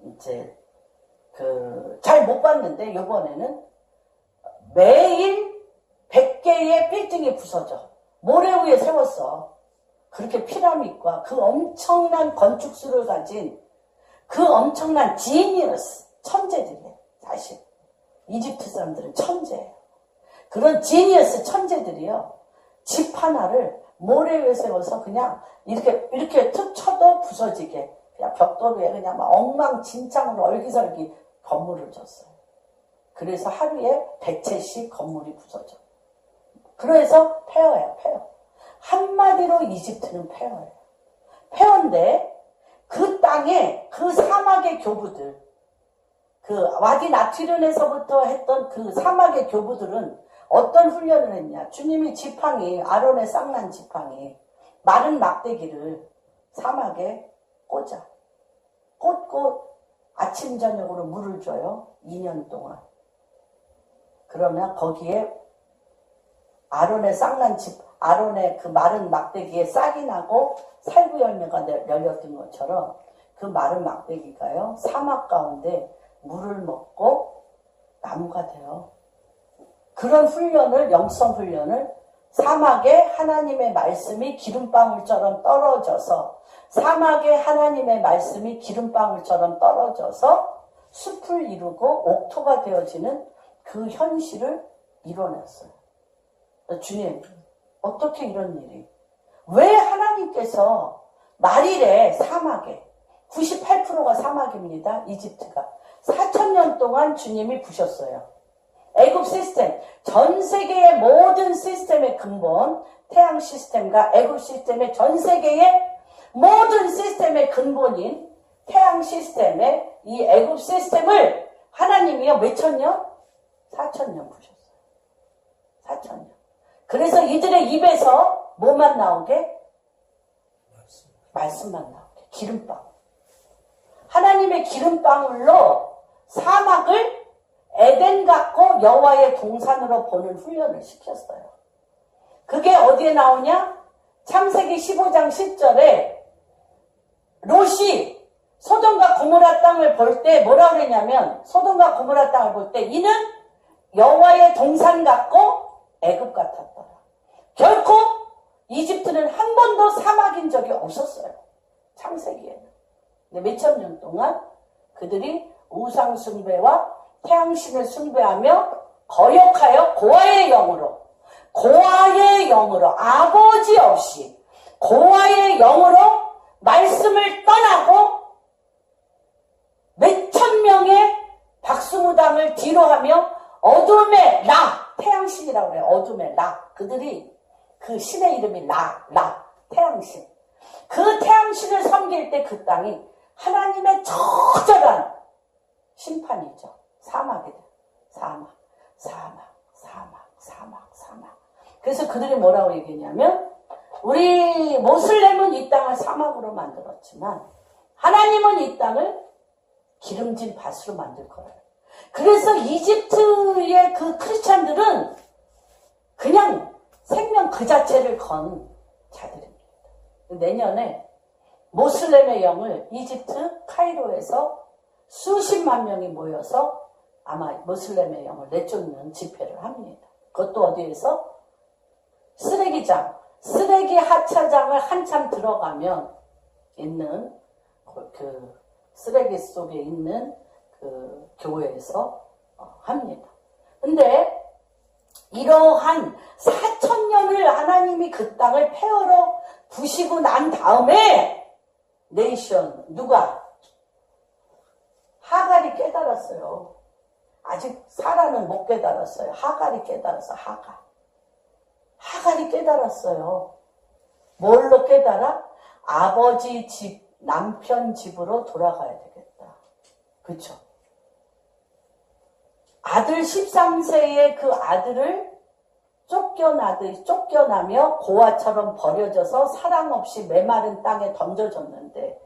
이제 잘 못 봤는데 요번에는 매일 100개의 빌딩이 부서져. 모래 위에 세웠어. 그렇게 피라밋과 그 엄청난 건축수를 가진 그 엄청난 지니어스 천재들이에요. 사실 이집트 사람들은 천재예요. 그런 지니어스 천재들이요. 집 하나를 모래 위에 세워서 그냥 이렇게 툭 쳐도 부서지게 그냥 벽돌 위에 그냥 막 엉망진창으로 얼기설기 건물을 줬어요. 그래서 하루에 100채씩 건물이 부서져. 그래서 폐허예요. 한마디로 이집트는 폐허예요. 폐허인데 그 땅에 그 사막의 교부들, 그 와디 나트륜에서부터 했던 그 사막의 교부들은 어떤 훈련을 했냐. 주님이 지팡이, 아론의 쌍난 지팡이, 마른 막대기를 사막에 꽂아. 꽂고 아침 저녁으로 물을 줘요. 2년 동안. 그러면 거기에 아론의 아론의 그 마른 막대기에 싹이 나고 살구 열매가 열렸던 것처럼 그 마른 막대기가요, 사막 가운데 물을 먹고 나무가 돼요. 그런 훈련을, 영성 훈련을 사막에 하나님의 말씀이 기름방울처럼 떨어져서, 사막에 하나님의 말씀이 기름방울처럼 떨어져서 숲을 이루고 옥토가 되어지는 그 현실을 이뤄냈어요. 주님, 어떻게 이런 일이? 왜 하나님께서 말일에 사막에, 98%가 사막입니다. 이집트가. 4,000년 동안 주님이 부셨어요. 애굽 시스템, 전 세계의 모든 시스템의 근본, 태양 시스템과 애굽 시스템의 전 세계의 모든 시스템의 근본인 태양 시스템의 이 애굽 시스템을 하나님이요 몇 천 년? 4,000년 부셨어요. 4,000년. 그래서 이들의 입에서 뭐만 나오게? 말씀만 나오게. 기름방. 하나님의 기름방울로 사막을 에덴 같고 여호와의 동산으로 보는 훈련을 시켰어요. 그게 어디에 나오냐? 창세기 15장 10절에 롯이 소돔과 고모라 땅을 볼 때 뭐라 그랬냐면, 소돔과 고모라 땅을 볼 때 이는 여호와의 동산 같고 애굽 같았더라. 결코 이집트는 한 번도 사막인 적이 없었어요. 창세기에는. 근데 몇천 년 동안 그들이 우상 숭배와 태양신을 숭배하며 거역하여 고아의 영으로 아버지 없이 고아의 영으로 말씀을 떠나고 몇천 명의 박수무당을 뒤로 하며 어둠의 라, 태양신이라고 그래요. 어둠의 라. 그들이 그 신의 이름이 라, 태양신. 그 태양신을 섬길 때 그 땅이 하나님의 처절한 심판이죠. 사막이 돼요. 사막. 그래서 그들이 뭐라고 얘기했냐면, 우리 모슬렘은 이 땅을 사막으로 만들었지만 하나님은 이 땅을 기름진 밭으로 만들 거예요. 그래서 이집트의 그 크리스찬들은 그냥 생명 그 자체를 건 자들입니다. 내년에 모슬렘의 영을 이집트 카이로에서 수십만 명이 모여서 아마 모슬렘의 영을 내쫓는 집회를 합니다. 그것도 어디에서? 쓰레기장, 쓰레기 하차장을 한참 들어가면 있는 그 쓰레기 속에 있는 그 교회에서 합니다. 근데 이러한 4,000년을 하나님이 그 땅을 폐허로 부시고 난 다음에 네이션, 누가? 하갈이 깨달았어요. 아직 사라는 못 깨달았어요. 하갈이 깨달았어. 하갈이 깨달았어요. 뭘로 깨달아? 아버지 집, 남편 집으로 돌아가야 되겠다. 그쵸? 아들 13세의 그 아들을 쫓겨나며 고아처럼 버려져서 사랑 없이 메마른 땅에 던져졌는데,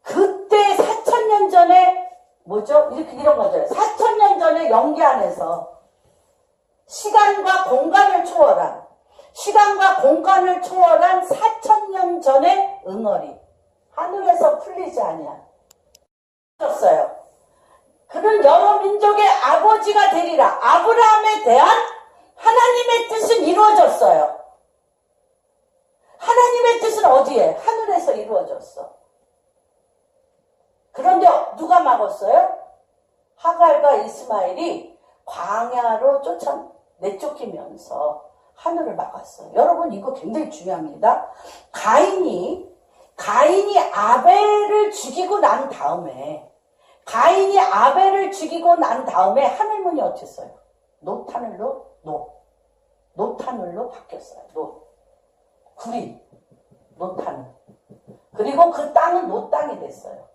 그때 4,000년 전에 뭐죠? 이런 거죠. 4,000년 전에 영계 안에서 시간과 공간을 초월한 4,000년 전의 응어리, 하늘에서 풀리지 아니하셨어요. 그는 여러 민족의 아버지가 되리라. 아브라함에 대한 하나님의 뜻은 이루어졌어요. 하나님의 뜻은 어디에? 하늘에서 이루어졌어. 그런데 누가 막았어요? 하갈과 이스마엘이 광야로 내쫓기면서 하늘을 막았어요. 여러분, 이거 굉장히 중요합니다. 가인이 아벨을 죽이고 난 다음에 하늘문이 어땠어요? 노탄을로 바뀌었어요. 구리, 노탄. 그리고 그 땅은 노땅이 됐어요.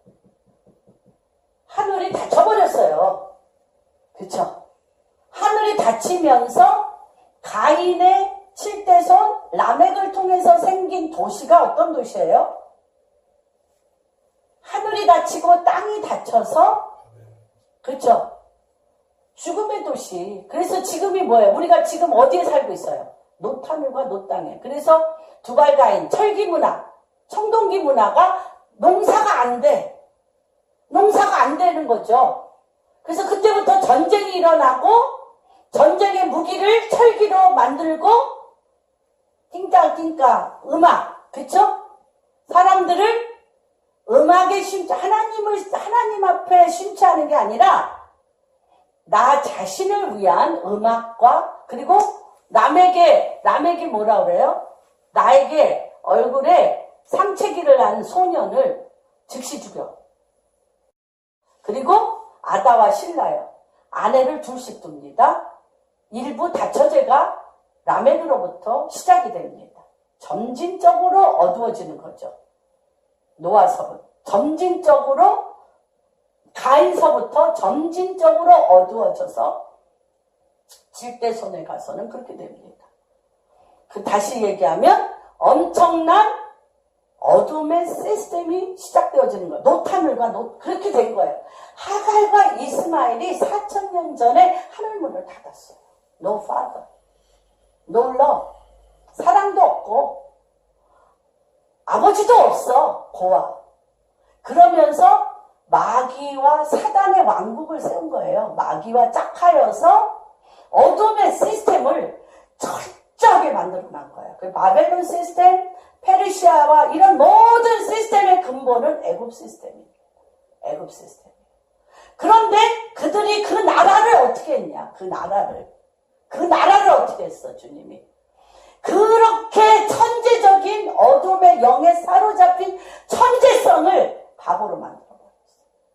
하늘이 닫혀버렸어요. 그쵸? 하늘이 닫히면서 가인의 7대손 라멕을 통해서 생긴 도시가 어떤 도시예요? 하늘이 닫히고 땅이 닫혀서, 그쵸? 죽음의 도시. 그래서 지금이 뭐예요? 우리가 지금 어디에 살고 있어요? 노탄울과 노땅에. 그래서 두발가인, 철기문화, 청동기문화가 농사가 안 돼. 농사가 안 되는 거죠. 그래서 그때부터 전쟁이 일어나고 전쟁의 무기를 철기로 만들고 띵까띵까 음악, 그쵸? 사람들을 음악에 하나님 앞에 심취하는 게 아니라 나 자신을 위한 음악과 그리고 남에게 뭐라 그래요? 나에게 얼굴에 상체기를 한 소년을 즉시 죽여. 그리고 아다와 실라요. 아내를 둘씩 둡니다. 일부 다처제가 라멕으로부터 시작이 됩니다. 점진적으로 어두워지는 거죠. 노아서부터. 점진적으로 가인서부터 점진적으로 어두워져서 7대손에 가서는 그렇게 됩니다. 다시 얘기하면 엄청난 어둠의 시스템이 시작되어지는 거예요. 노탄울과 그렇게 된 거예요. 하갈과 이스마엘이 4,000년 전에 하늘문을 닫았어요. No father, no love. 사랑도 없고 아버지도 없어. 고아. 그러면서 마귀와 사단의 왕국을 세운 거예요. 마귀와 짝하여서 어둠의 시스템을 철저하게 만들어낸 거예요. 그 바벨론 시스템, 페르시아와 이런 모든 시스템의 근본은 애굽 시스템입니다. 애굽 시스템. 그런데 그들이 그 나라를 어떻게 했냐? 그 나라를 어떻게 했어, 주님이? 그렇게 천재적인 어둠의 영에 사로잡힌 천재성을 바보로 만들어버렸어요.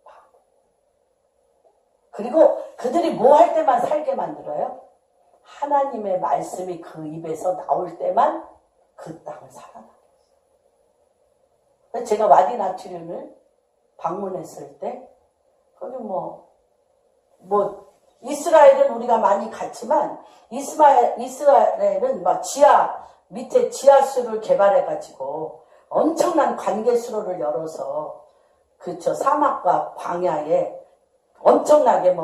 바보. 그리고 그들이 뭐 할 때만 살게 만들어요? 하나님의 말씀이 그 입에서 나올 때만 그 땅을 살아나게 했어요. 제가 와디나트륨을 방문했을 때 거기 이스라엘은 우리가 많이 갔지만 이스라엘은 막 밑에 지하수를 개발해가지고 엄청난 관계수로를 열어서 그쵸 사막과 광야에 엄청나게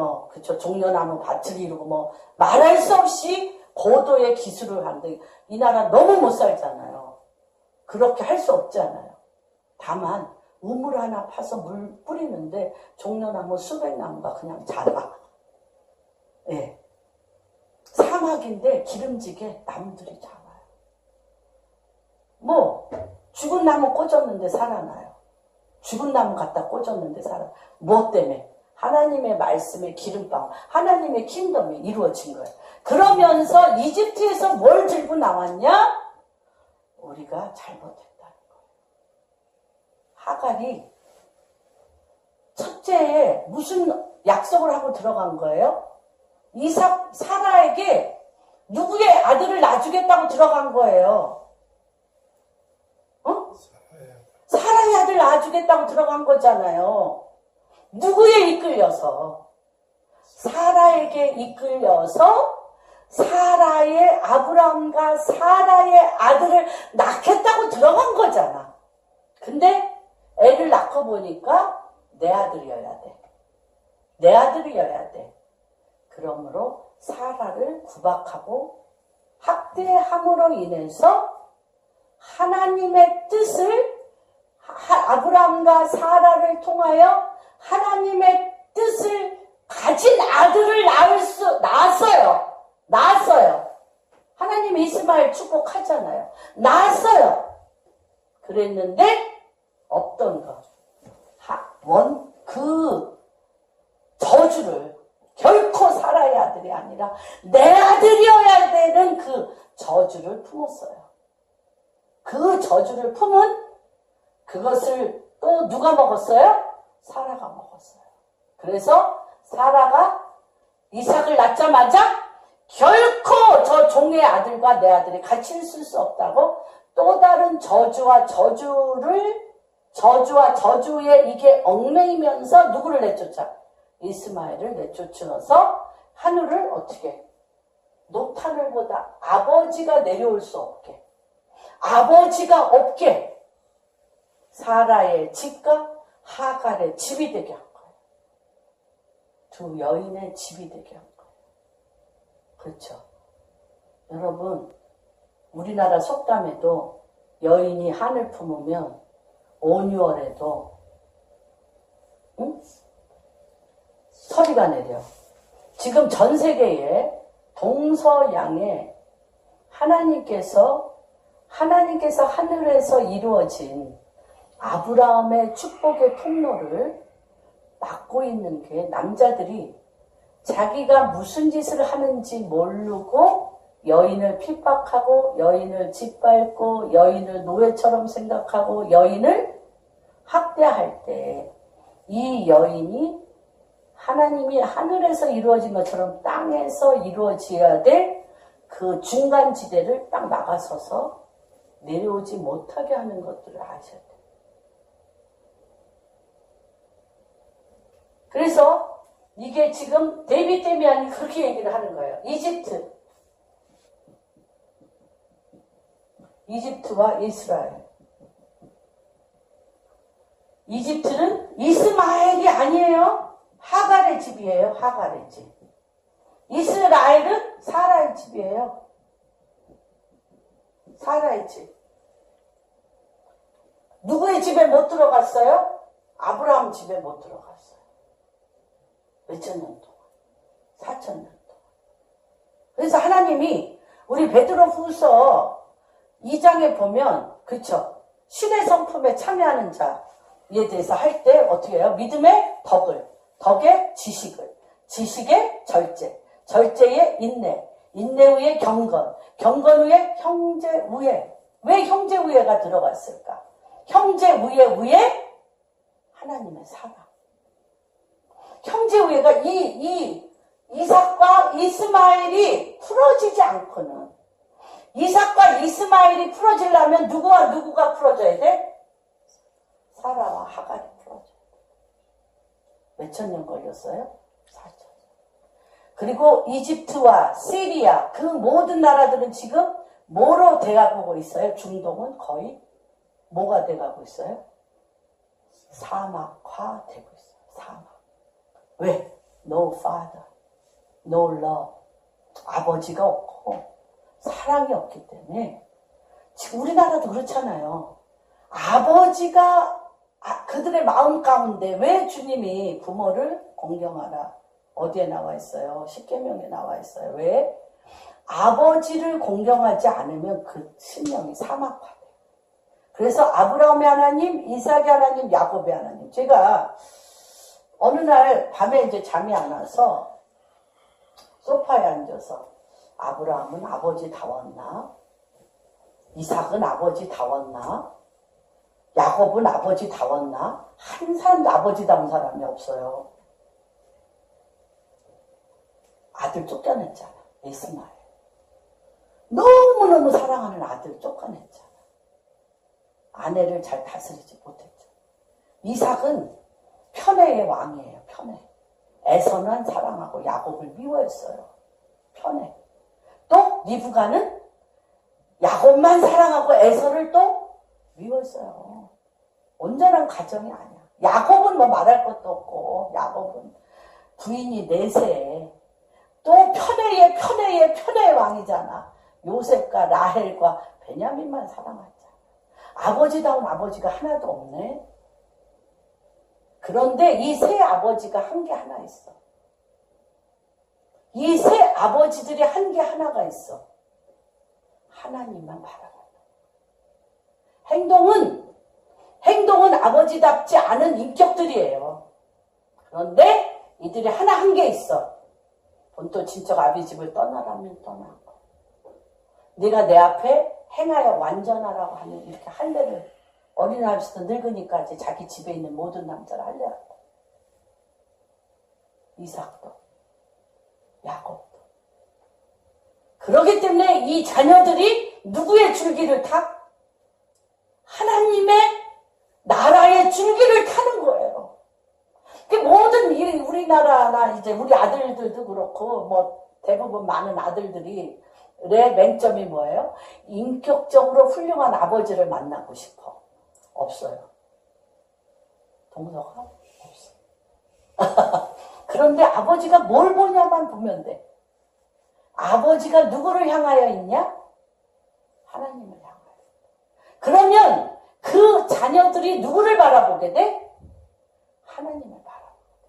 종려나무 밭을 이루고 말할 수 없이 고도의 기술을 하는데 이 나라 너무 못 살잖아요. 그렇게 할 수 없잖아요. 다만 우물 하나 파서 물 뿌리는데 종려나무 수백 나무가 그냥 자라. 예. 사막인데 기름지게 나무들이 자라요. 죽은 나무 꽂았는데 살아나요. 죽은 나무 갖다 꽂았는데 살아나요. 뭐 때문에? 하나님의 말씀의 기름방, 하나님의 킹덤이 이루어진 거예요. 그러면서 이집트에서 뭘 들고 나왔냐? 우리가 잘못했다는 거예요. 하갈이 첫째에 무슨 약속을 하고 들어간 거예요? 사라에게 누구의 아들을 낳아주겠다고 들어간 거예요. 사라의 아들 낳아주겠다고 들어간 거잖아요. 누구에 이끌려서? 사라에게 이끌려서 사라의 아브라함과 사라의 아들을 낳겠다고 들어간 거잖아. 근데 애를 낳고 보니까 내 아들이어야 돼. 내 아들이어야 돼. 그러므로 사라를 구박하고 학대함으로 인해서 하나님의 뜻을 아브라함과 사라를 통하여 하나님의 뜻을 가진 아들을 낳았어요. 하나님이 이스마엘 축복하잖아요. 낳았어요. 그랬는데 없던 것. 그 저주를 결코 사라의 아들이 아니라 내 아들이어야 되는 그 저주를 품었어요. 그 저주를 품은 그것을 또 누가 먹었어요? 사라가 먹었어요. 그래서 사라가 이삭을 낳자마자 결코 저 종의 아들과 내 아들이 같이 있을 수 없다고 또 다른 저주와 저주에 이게 얽매이면서 누구를 내쫓아? 이스마엘을 내쫓으면서 하늘을 어떻게? 높하늘보다 아버지가 내려올 수 없게, 아버지가 없게 사라의 집과 하갈의 집이 되게 한 거예요. 두 여인의 집이 되게 한 거예요. 그렇죠. 여러분, 우리나라 속담에도 여인이 한을 품으면 5, 6월에도 서리가 내려. 지금 전 세계에 동서양에 하나님께서 하늘에서 이루어진 아브라함의 축복의 통로를 막고 있는 게 남자들이 자기가 무슨 짓을 하는지 모르고 여인을 핍박하고 여인을 짓밟고 여인을 노예처럼 생각하고 여인을 학대할 때 이 여인이 하나님이 하늘에서 이루어진 것처럼 땅에서 이루어져야 될 그 중간 지대를 딱 막아서서 내려오지 못하게 하는 것들을 아셔야 돼요. 그래서 이게 지금 데이빗 데미안이 그렇게 얘기를 하는 거예요. 이집트와 이스라엘. 이집트는 이스마엘이 아니에요. 하갈의 집이에요. 하갈의 집. 이스라엘은 사라의 집이에요. 사라의 집. 누구의 집에 못 들어갔어요? 아브라함 집에 못 들어갔어요. 몇천 년 동안. 4천 년 동안. 그래서 하나님이 우리 베드로후서 2장에 보면 그쵸? 신의 성품에 참여하는 자에 대해서 할 때 어떻게 해요? 믿음의 덕을, 덕의 지식을, 지식의 절제, 절제의 인내, 인내 후에 경건, 경건 후에 형제우애. 왜 형제우애가 들어갔을까? 형제우애 하나님의 사랑. 형제우애가 이삭과 이스마엘이 풀어지지 않고는, 이삭과 이스마엘이 풀어지려면 누구가 풀어져야 돼? 사라와 하갈이 풀어져야 돼. 몇천 년 걸렸어요? 4천 년. 그리고 이집트와 시리아 그 모든 나라들은 지금 뭐로 돼가고 있어요? 중동은 거의 뭐가 돼가고 있어요? 사막화 되고 있어요. 사막. 왜? No father, no love. 아버지가 없고 사랑이 없기 때문에 지금 우리나라도 그렇잖아요. 아버지가 그들의 마음 가운데 왜 주님이 부모를 공경하라. 어디에 나와 있어요? 십계명에 나와 있어요. 왜? 아버지를 공경하지 않으면 그 심령이 사막화돼요. 그래서 아브라함의 하나님, 이삭의 하나님, 야곱의 하나님. 제가 어느 날 밤에 이제 잠이 안 와서 소파에 앉아서 아브라함은 아버지 다웠나? 이삭은 아버지 다웠나? 야곱은 아버지 다웠나? 한 사람도 아버지 다운 사람이 없어요. 아들 쫓겨냈잖아. 이스마엘. 너무너무 사랑하는 아들 쫓겨냈잖아. 아내를 잘 다스리지 못했죠. 이삭은 편애의 왕이에요. 편애. 에서는 사랑하고 야곱을 미워했어요. 편애. 또 리브가는 야곱만 사랑하고 에서를 또 미워했어요. 온전한 가정이 아니야. 야곱은 뭐 말할 것도 없고 야곱은 부인이 넷에 또 편애의 왕이잖아. 요셉과 라헬과 베냐민만 사랑하잖아. 아버지다운 아버지가 하나도 없네. 그런데 이 세 아버지가 한 게 하나 있어. 이 세 아버지들이 한 게 하나가 있어. 하나님만 바라봐. 행동은 아버지답지 않은 인격들이에요. 그런데 이들이 하나 한 게 있어. 본토 친척 아비 집을 떠나라면 떠나고, 네가 내 앞에 행하여 완전하라고 하는 이렇게 할례를 어린아이부터 늙으니까지 자기 집에 있는 모든 남자를 할례하고, 이삭도 야곱도. 그렇기 때문에 이 자녀들이 누구의 줄기를 타? 하나님의 나라의 줄기를 타는 거예요. 그 모든 우리나라나 이제 우리 아들들도 그렇고 뭐 대부분 많은 아들들이 맹점이 뭐예요? 인격적으로 훌륭한 아버지를 만나고 싶어. 없어요. 동서가 없어. 그런데 아버지가 뭘 보냐만 보면 돼. 아버지가 누구를 향하여 있냐? 하나님을 향하여. 그러면 그 자녀들이 누구를 바라보게 돼? 하나님을 바라보게 돼.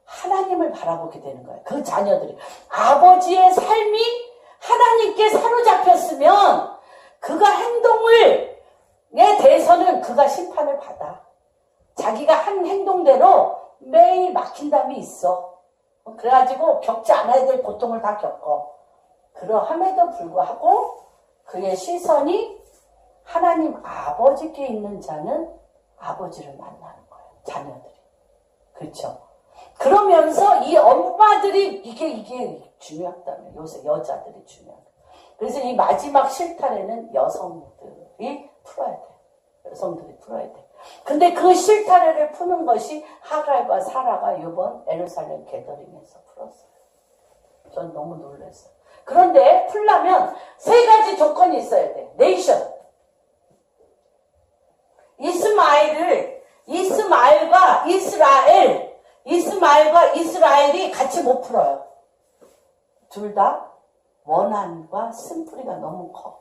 하나님을 바라보게 되는 거예요. 그 자녀들이. 아버지의 삶이 하나님께 사로잡혔으면 그가 행동에 대해서는 그가 심판을 받아. 자기가 한 행동대로 매일 막힌담이 있어. 그래가지고 겪지 않아야 될 고통을 다 겪어. 그러함에도 불구하고 그의 시선이 하나님 아버지께 있는 자는 아버지를 만나는 거예요. 자녀들이. 그렇죠? 그러면서 이 엄마들이 이게 중요하다면 요새 여자들이 중요하다. 그래서 이 마지막 실타래는 여성들이 풀어야 돼. 여성들이 풀어야 돼. 근데 그 실타래를 푸는 것이 하갈과 사라가 이번 예루살렘 게더링에서 풀었어요. 전 너무 놀랐어요. 그런데 풀려면 세 가지 조건이 있어야 돼. 네이션. 이스마엘과 이스라엘이 같이 못 풀어요. 둘 다 원한과 쓴뿌리가 너무 커.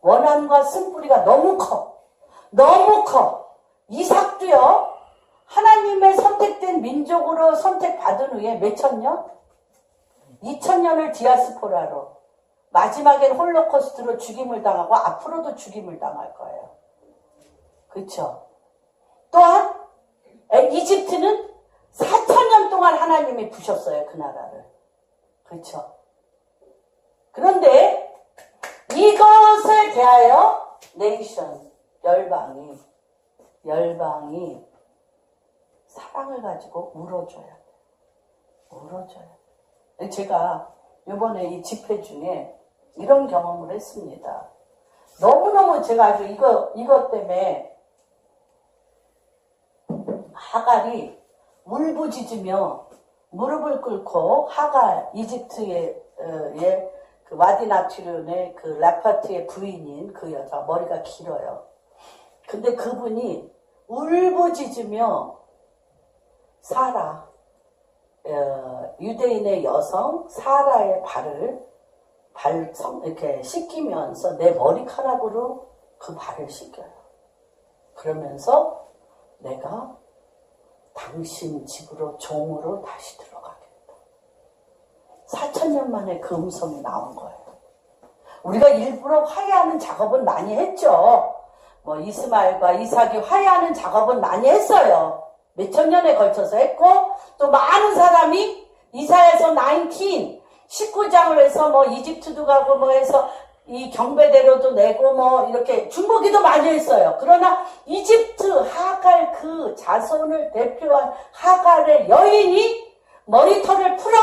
원한과 쓴뿌리가 너무 커. 너무 커. 이삭도요, 하나님의 선택된 민족으로 선택받은 후에 몇천 년? 2000년을 디아스포라로, 마지막엔 홀로코스트로 죽임을 당하고 앞으로도 죽임을 당할 거예요. 그렇죠? 또한 이집트는 4000년 동안 하나님이 부셨어요. 그 나라를. 그렇죠? 그런데 이것에 대하여 네이션, 열방이 사랑을 가지고 울어줘야 돼. 울어줘야 돼. 제가 이번에 이 집회 중에 이런 경험을 했습니다. 너무너무 제가 아주 이것 때문에 하갈이 울부짖으며 무릎을 꿇고 하갈, 이집트의 그 와디나티륜의 그 라파트의 부인인 그 여자, 머리가 길어요. 근데 그분이 울부짖으며 사라, 유대인의 여성 사라의 발을 이렇게 씻기면서 내 머리카락으로 그 발을 씻겨요. 그러면서 내가 당신 집으로 종으로 다시 들어가겠다. 4000년 만에 그 음성이 나온 거예요. 우리가 일부러 화해하는 작업은 많이 했죠. 뭐 이스마엘과 이삭이 화해하는 작업은 많이 했어요. 몇천 년에 걸쳐서 했고, 또 많은 사람이 이사야서 19장을 해서 뭐 이집트도 가고 뭐 해서 이 경배대로도 내고 뭐 이렇게 중보기도 많이 했어요. 그러나 이집트 하갈 그 자손을 대표한 하갈의 여인이 머리털을 풀어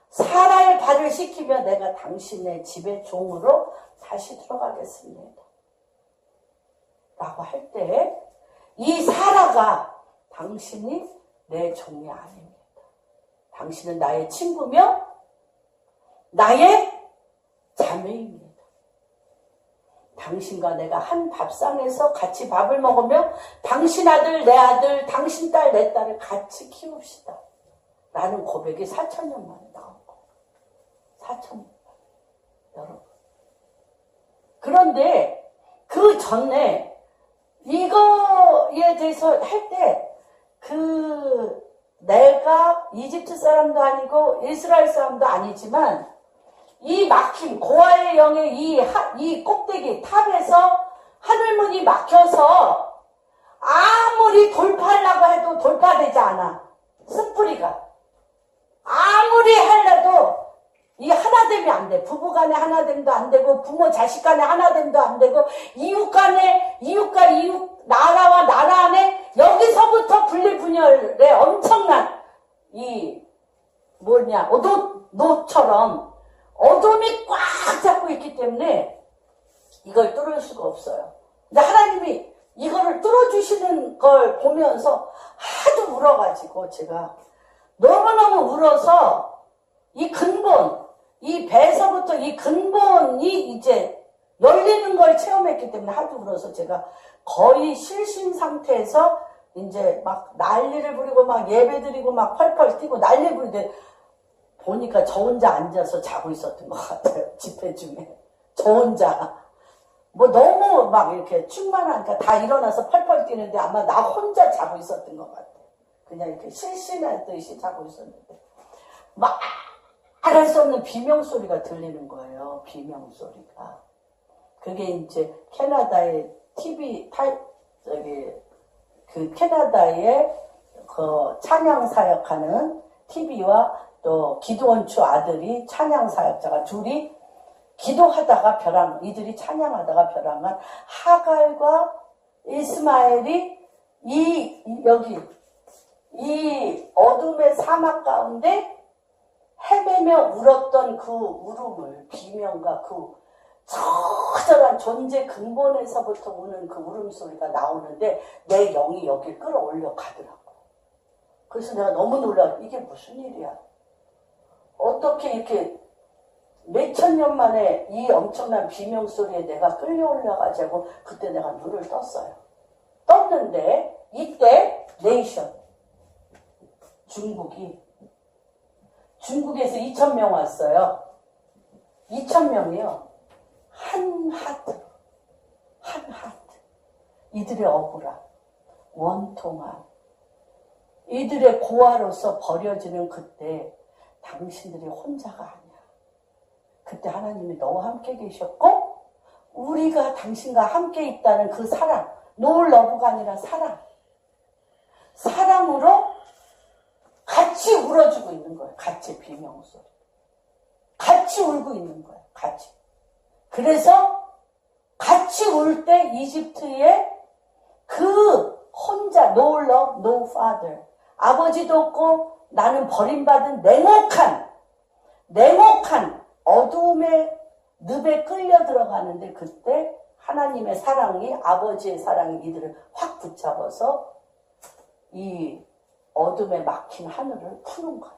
사라의 발을 씻기며 내가 당신의 집의 종으로 다시 들어가겠습니다. 라고 할 때 이 사라가 당신이 내 종이 아닙니다. 당신은 나의 친구며 나의 자매입니다. 당신과 내가 한 밥상에서 같이 밥을 먹으며 당신 아들, 내 아들, 당신 딸, 내 딸을 같이 키웁시다. 라는 고백이 4000년 만에 나온 거예요. 4000년 만에. 여러분. 그런데 그 전에 이거에 대해서 할 때 내가 이집트 사람도 아니고 이스라엘 사람도 아니지만 이 막힘, 고아의 영의 이 꼭대기 탑에서 하늘문이 막혀서 아무리 돌파하려고 해도 돌파되지 않아. 쓴뿌리가. 아무리 하려도 이 하나됨이 안 돼. 부부간에 하나됨도 안 되고, 부모 자식간에 하나됨도 안 되고, 이웃간에, 이웃과 이웃, 나라와 나라 안에 여기서부터 분리분열의 엄청난 노처럼 어둠이 꽉 잡고 있기 때문에 이걸 뚫을 수가 없어요. 근데 하나님이 이거를 뚫어주시는 걸 보면서 하도 울어가지고 제가 너무너무 울어서 이 근본, 이 배에서부터 이 근본이 이제 열리는 걸 체험했기 때문에 하도 울어서 제가 거의 실신 상태에서 이제 막 난리를 부리고 막 예배드리고 막 펄펄 뛰고 난리 부리는데 보니까 저 혼자 앉아서 자고 있었던 것 같아요. 집회 중에. 저 혼자. 뭐 너무 막 이렇게 충만하니까 다 일어나서 펄펄 뛰는데 아마 나 혼자 자고 있었던 것 같아요. 그냥 이렇게 실신하듯이 자고 있었는데. 막 말할 수 없는 비명소리가 들리는 거예요. 비명소리가. 그게 이제 캐나다의 TV, 캐나다의 그 찬양 사역하는 TV와 또 기도원추 아들이 찬양 사역자가 둘이 기도하다가 이들이 찬양하다가 벼랑한 하갈과 이스마엘이 이 어둠의 사막 가운데 헤매며 울었던 그 울음을, 비명과 그 처절한 존재 근본에서부터 우는 그 울음소리가 나오는데 내 영이 여길 끌어올려 가더라고. 그래서 내가 너무 놀라. 이게 무슨 일이야? 어떻게 이렇게 몇천 년 만에 이 엄청난 비명소리에 내가 끌려올라가지고 그때 내가 눈을 떴어요. 떴는데 이때 네이션 중국에서 2,000명 왔어요. 2,000명이요. 한 하트. 이들의 억울함, 원통함, 이들의 고아로서 버려지는 그때 당신들이 혼자가 아니야. 그때 하나님이 너와 함께 계셨고 우리가 당신과 함께 있다는 그 사랑, 노을 러브가 아니라 사랑으로 같이 울어주고 있는 거예요. 같이 비명소리. 같이 울고 있는 거예요. 같이. 그래서 같이 울 때 이집트의 그 혼자 no love, no father. 아버지도 없고 나는 버림받은 냉혹한 어두움의 늪에 끌려 들어가는데 그때 하나님의 사랑이 아버지의 사랑이 이들을 확 붙잡아서 이 어둠에 막힌 하늘을 푸는 거예요.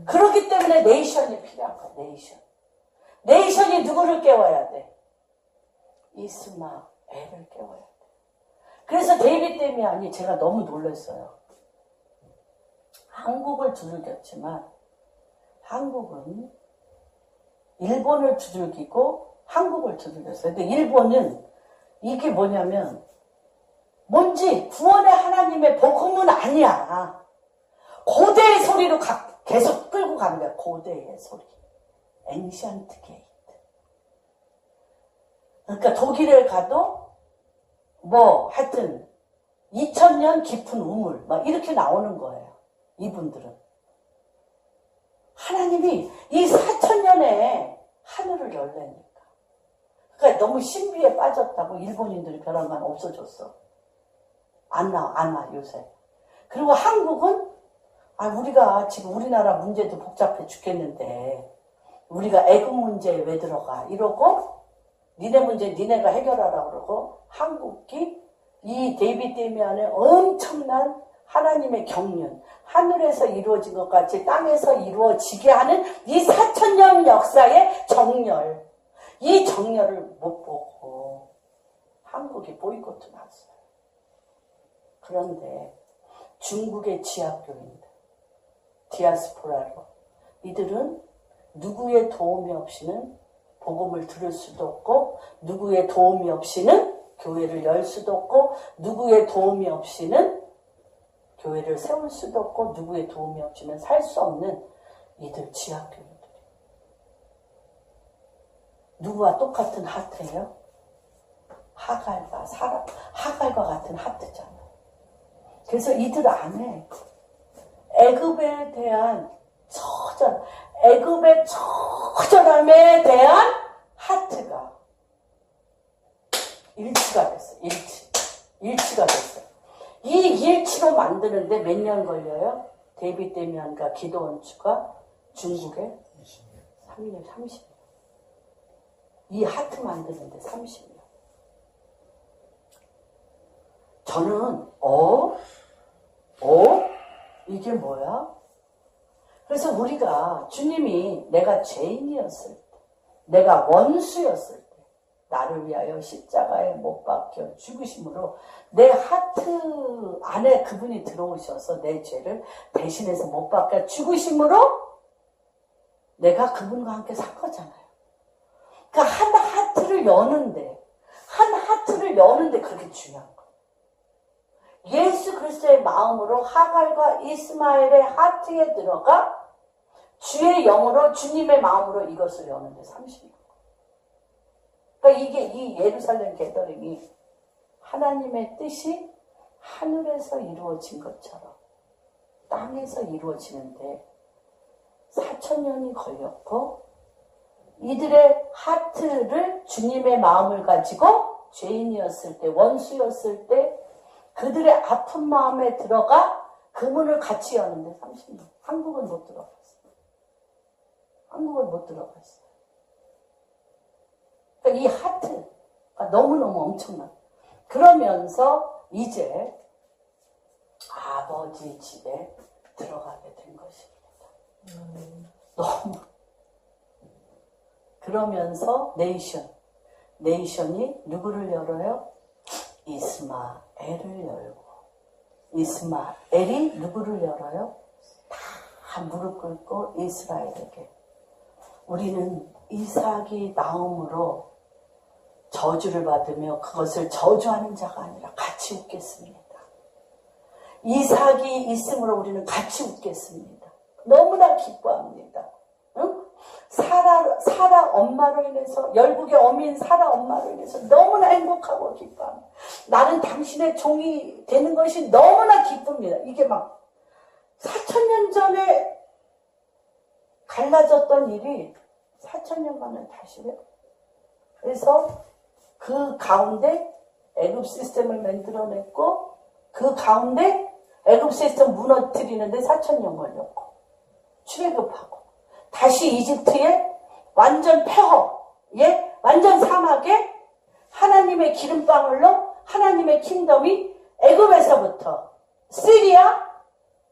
그렇기 때문에 네이션이 필요한 거예요. 네이션이 누구를 깨워야 돼? 이스마엘을 깨워야 돼. 그래서 데이빗 데미안이 제가 너무 놀랐어요. 한국을 두들겼지만 한국은 일본을 두들기고 한국을 두들겼어요. 근데 일본은 이게 뭐냐면 뭔지 구원의 하나님의 복음은 아니야. 고대의 소리로 계속 끌고 가는 거야. 고대의 소리. 엔션트 게이트. 그러니까 독일에 가도 뭐 하여튼 2000년 깊은 우물 막 이렇게 나오는 거예요. 이분들은. 하나님이 이 4000년에 하늘을 열래니까. 그러니까 너무 신비에 빠졌다고 일본인들이 벼랑간 없어졌어. 안 나 요새. 그리고 한국은 우리가 지금 우리나라 문제도 복잡해 죽겠는데 우리가 애국 문제에 왜 들어가 이러고 니네 문제 니네가 해결하라고 그러고 한국이 이 데이빗 데미안의 엄청난 하나님의 경륜, 하늘에서 이루어진 것 같이 땅에서 이루어지게 하는 이 4000년 역사의 정렬, 이 정렬을 못 보고 한국이 보이콧 났어요. 그런데 중국의 지하교인들, 디아스포라로 이들은 누구의 도움이 없이는 복음을 들을 수도 없고 누구의 도움이 없이는 교회를 열 수도 없고 누구의 도움이 없이는 교회를 세울 수도 없고 누구의 도움이 없이는 살 수 없는 이들 지하교인들. 누구와 똑같은 하트예요? 하갈과 같은 하트잖아. 그래서 이들 안에 애굽에 대한 애굽의 처절함에 대한 하트가 일치가 됐어요. 일치가 됐어요. 이 일치로 만드는데 몇 년 걸려요? 데이빗 데미안과 기도원추가 중국에 3년, 30년. 이 하트 만드는데 30년. 저는 이게 뭐야? 그래서 우리가 주님이 내가 죄인이었을 때, 내가 원수였을 때 나를 위하여 십자가에 못 박혀 죽으심으로 내 하트 안에 그분이 들어오셔서 내 죄를 대신해서 못 박혀 죽으심으로 내가 그분과 함께 산 거잖아요. 그러니까 한 하트를 여는데 그렇게 중요한 거예요. 예수 그리스도의 마음으로 하갈과 이스마엘의 하트에 들어가 주의 영으로 주님의 마음으로 이것을 여는데 30년. 그러니까 이게 이 예루살렘 게더링이 하나님의 뜻이 하늘에서 이루어진 것처럼 땅에서 이루어지는데 4,000년이 걸렸고 이들의 하트를 주님의 마음을 가지고 죄인이었을 때 원수였을 때 그들의 아픈 마음에 들어가 그 문을 같이 여는데 30년. 한국은 못 들어갔어요. 그러니까 이 하트가 너무너무 엄청나. 그러면서 이제 아버지 집에 들어가게 된 것입니다. 너무. 그러면서 네이션이 누구를 열어요? 이스마엘을 열고, 이스마엘이 누구를 열어요? 다 무릎 꿇고 이스라엘에게. 우리는 이삭이 나옴으로 저주를 받으며 그것을 저주하는 자가 아니라 같이 웃겠습니다. 이삭이 있음으로 우리는 같이 웃겠습니다. 너무나 기뻐합니다. 응? 사라 엄마로 인해서, 열국의 어미인 사라 엄마로 인해서 너무나 행복하고 기뻐합니다. 나는 당신의 종이 되는 것이 너무나 기쁩니다. 이게 막 4,000년 전에 갈라졌던 일이 4,000년 만에 다시 해요. 그래서 그 가운데 애굽 시스템을 만들어냈고 그 가운데 애굽 시스템 무너뜨리는데 4,000년 걸렸고 출애굽하고 다시 이집트에 완전 폐허에 완전 사막에 하나님의 기름방울로 하나님의 킹덤이 애굽에서부터 시리아,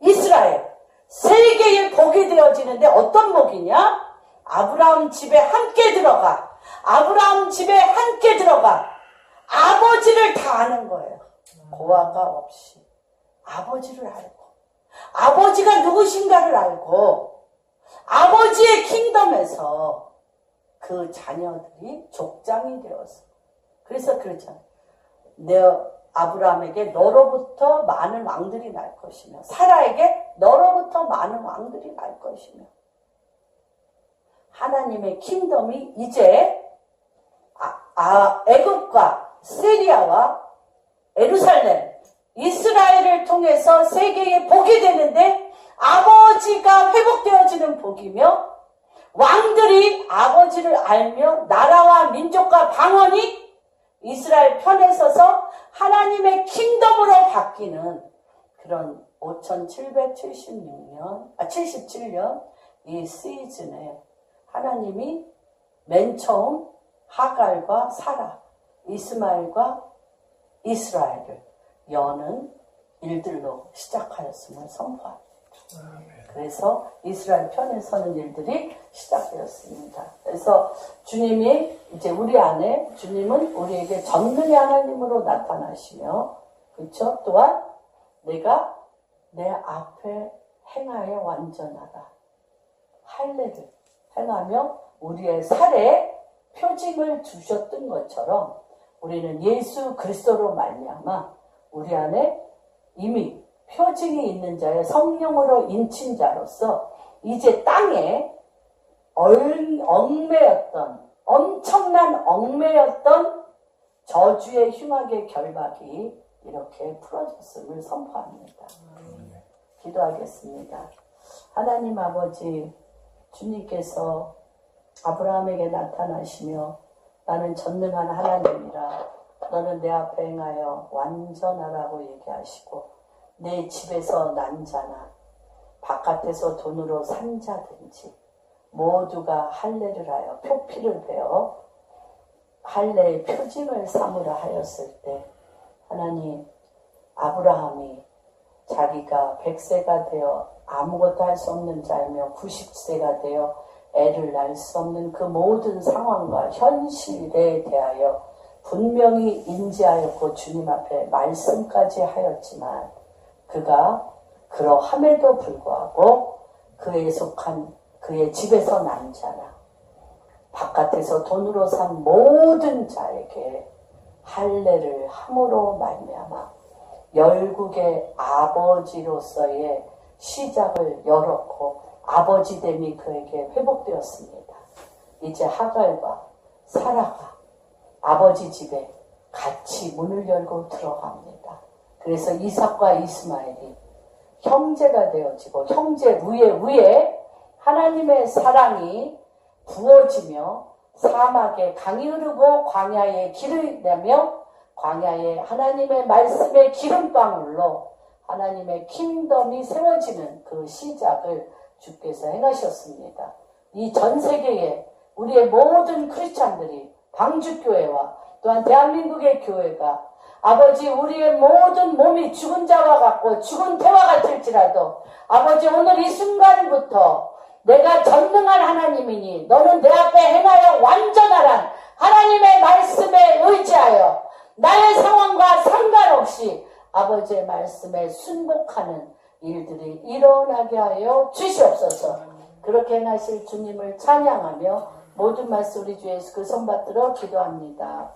이스라엘 세 개의 복이 되어지는데 어떤 복이냐? 아브라함 집에 함께 들어가 아버지를 다 아는 거예요. 고아가 없이 아버지를 알고 아버지가 누구신가를 알고 아버지의 킹덤에서 그 자녀들이 족장이 되어서 그래서 그렇잖아요. 아브라함에게 너로부터 많은 왕들이 날 것이며 사라에게 너로부터 많은 왕들이 날 것이며 하나님의 킹덤이 이제 애굽과 시리아와 예루살렘, 이스라엘을 통해서 세계에 복이 되는데 아버지가 회복되어지는 복이며 왕들이 아버지를 알며 나라와 민족과 방언이 이스라엘 편에 서서 하나님의 킹덤으로 바뀌는 그런 77년 이 시즌에 하나님이 맨 처음 하갈과 사라, 이스마엘과 이스라엘을 여는 일들로 시작하였음을 선포합니다. 그래서 이스라엘 편에 서는 일들이 시작되었습니다. 그래서 주님이 이제 우리 안에 주님은 우리에게 전능의 하나님으로 나타나시며 그렇죠? 또한 내가 내 앞에 행하여 완전하다. 할례를 행하며 우리의 살에 표징을 주셨던 것처럼 우리는 예수 그리스도로 말미암아 우리 안에 이미 표징이 있는 자의 성령으로 인친 자로서 이제 땅에 엄청난 얽매였던 저주의 흉악의 결박이 이렇게 풀어졌음을 선포합니다. 기도하겠습니다. 하나님 아버지, 주님께서 아브라함에게 나타나시며 나는 전능한 하나님이라 너는 내 앞에 행하여 완전하라고 얘기하시고 내 집에서 난 자나 바깥에서 돈으로 산 자든지 모두가 할례를 하여 표피를 베어 할례의 표징을 삼으라 하였을 때 하나님, 아브라함이 자기가 100세가 되어 아무것도 할 수 없는 자이며 90세가 되어 애를 낳을 수 없는 그 모든 상황과 현실에 대하여 분명히 인지하였고 주님 앞에 말씀까지 하였지만 그가 그러함에도 불구하고 그에 속한 그의 집에서 난 자나 바깥에서 돈으로 산 모든 자에게 할례를 함으로 말미암아 열국의 아버지로서의 시작을 열었고 아버지됨이 그에게 회복되었습니다. 이제 하갈과 사라가 아버지 집에 같이 문을 열고 들어갑니다. 그래서 이삭과 이스마엘이 형제가 되어지고 형제 위에 하나님의 사랑이 부어지며 사막에 강이 흐르고 광야에 길을 내며 광야에 하나님의 말씀의 기름방울로 하나님의 킹덤이 세워지는 그 시작을 주께서 행하셨습니다. 이 전 세계에 우리의 모든 크리스찬들이 방주교회와 또한 대한민국의 교회가 아버지 우리의 모든 몸이 죽은 자와 같고 죽은 태와 같을지라도 아버지 오늘 이 순간부터 내가 전능한 하나님이니 너는 내 앞에 행하여 완전하란 하나님의 말씀에 의지하여 나의 상황과 상관없이 아버지의 말씀에 순복하는 일들이 일어나게 하여 주시옵소서. 그렇게 행하실 주님을 찬양하며 모든 말씀 우리 주 예수 그 손 받들어 기도합니다.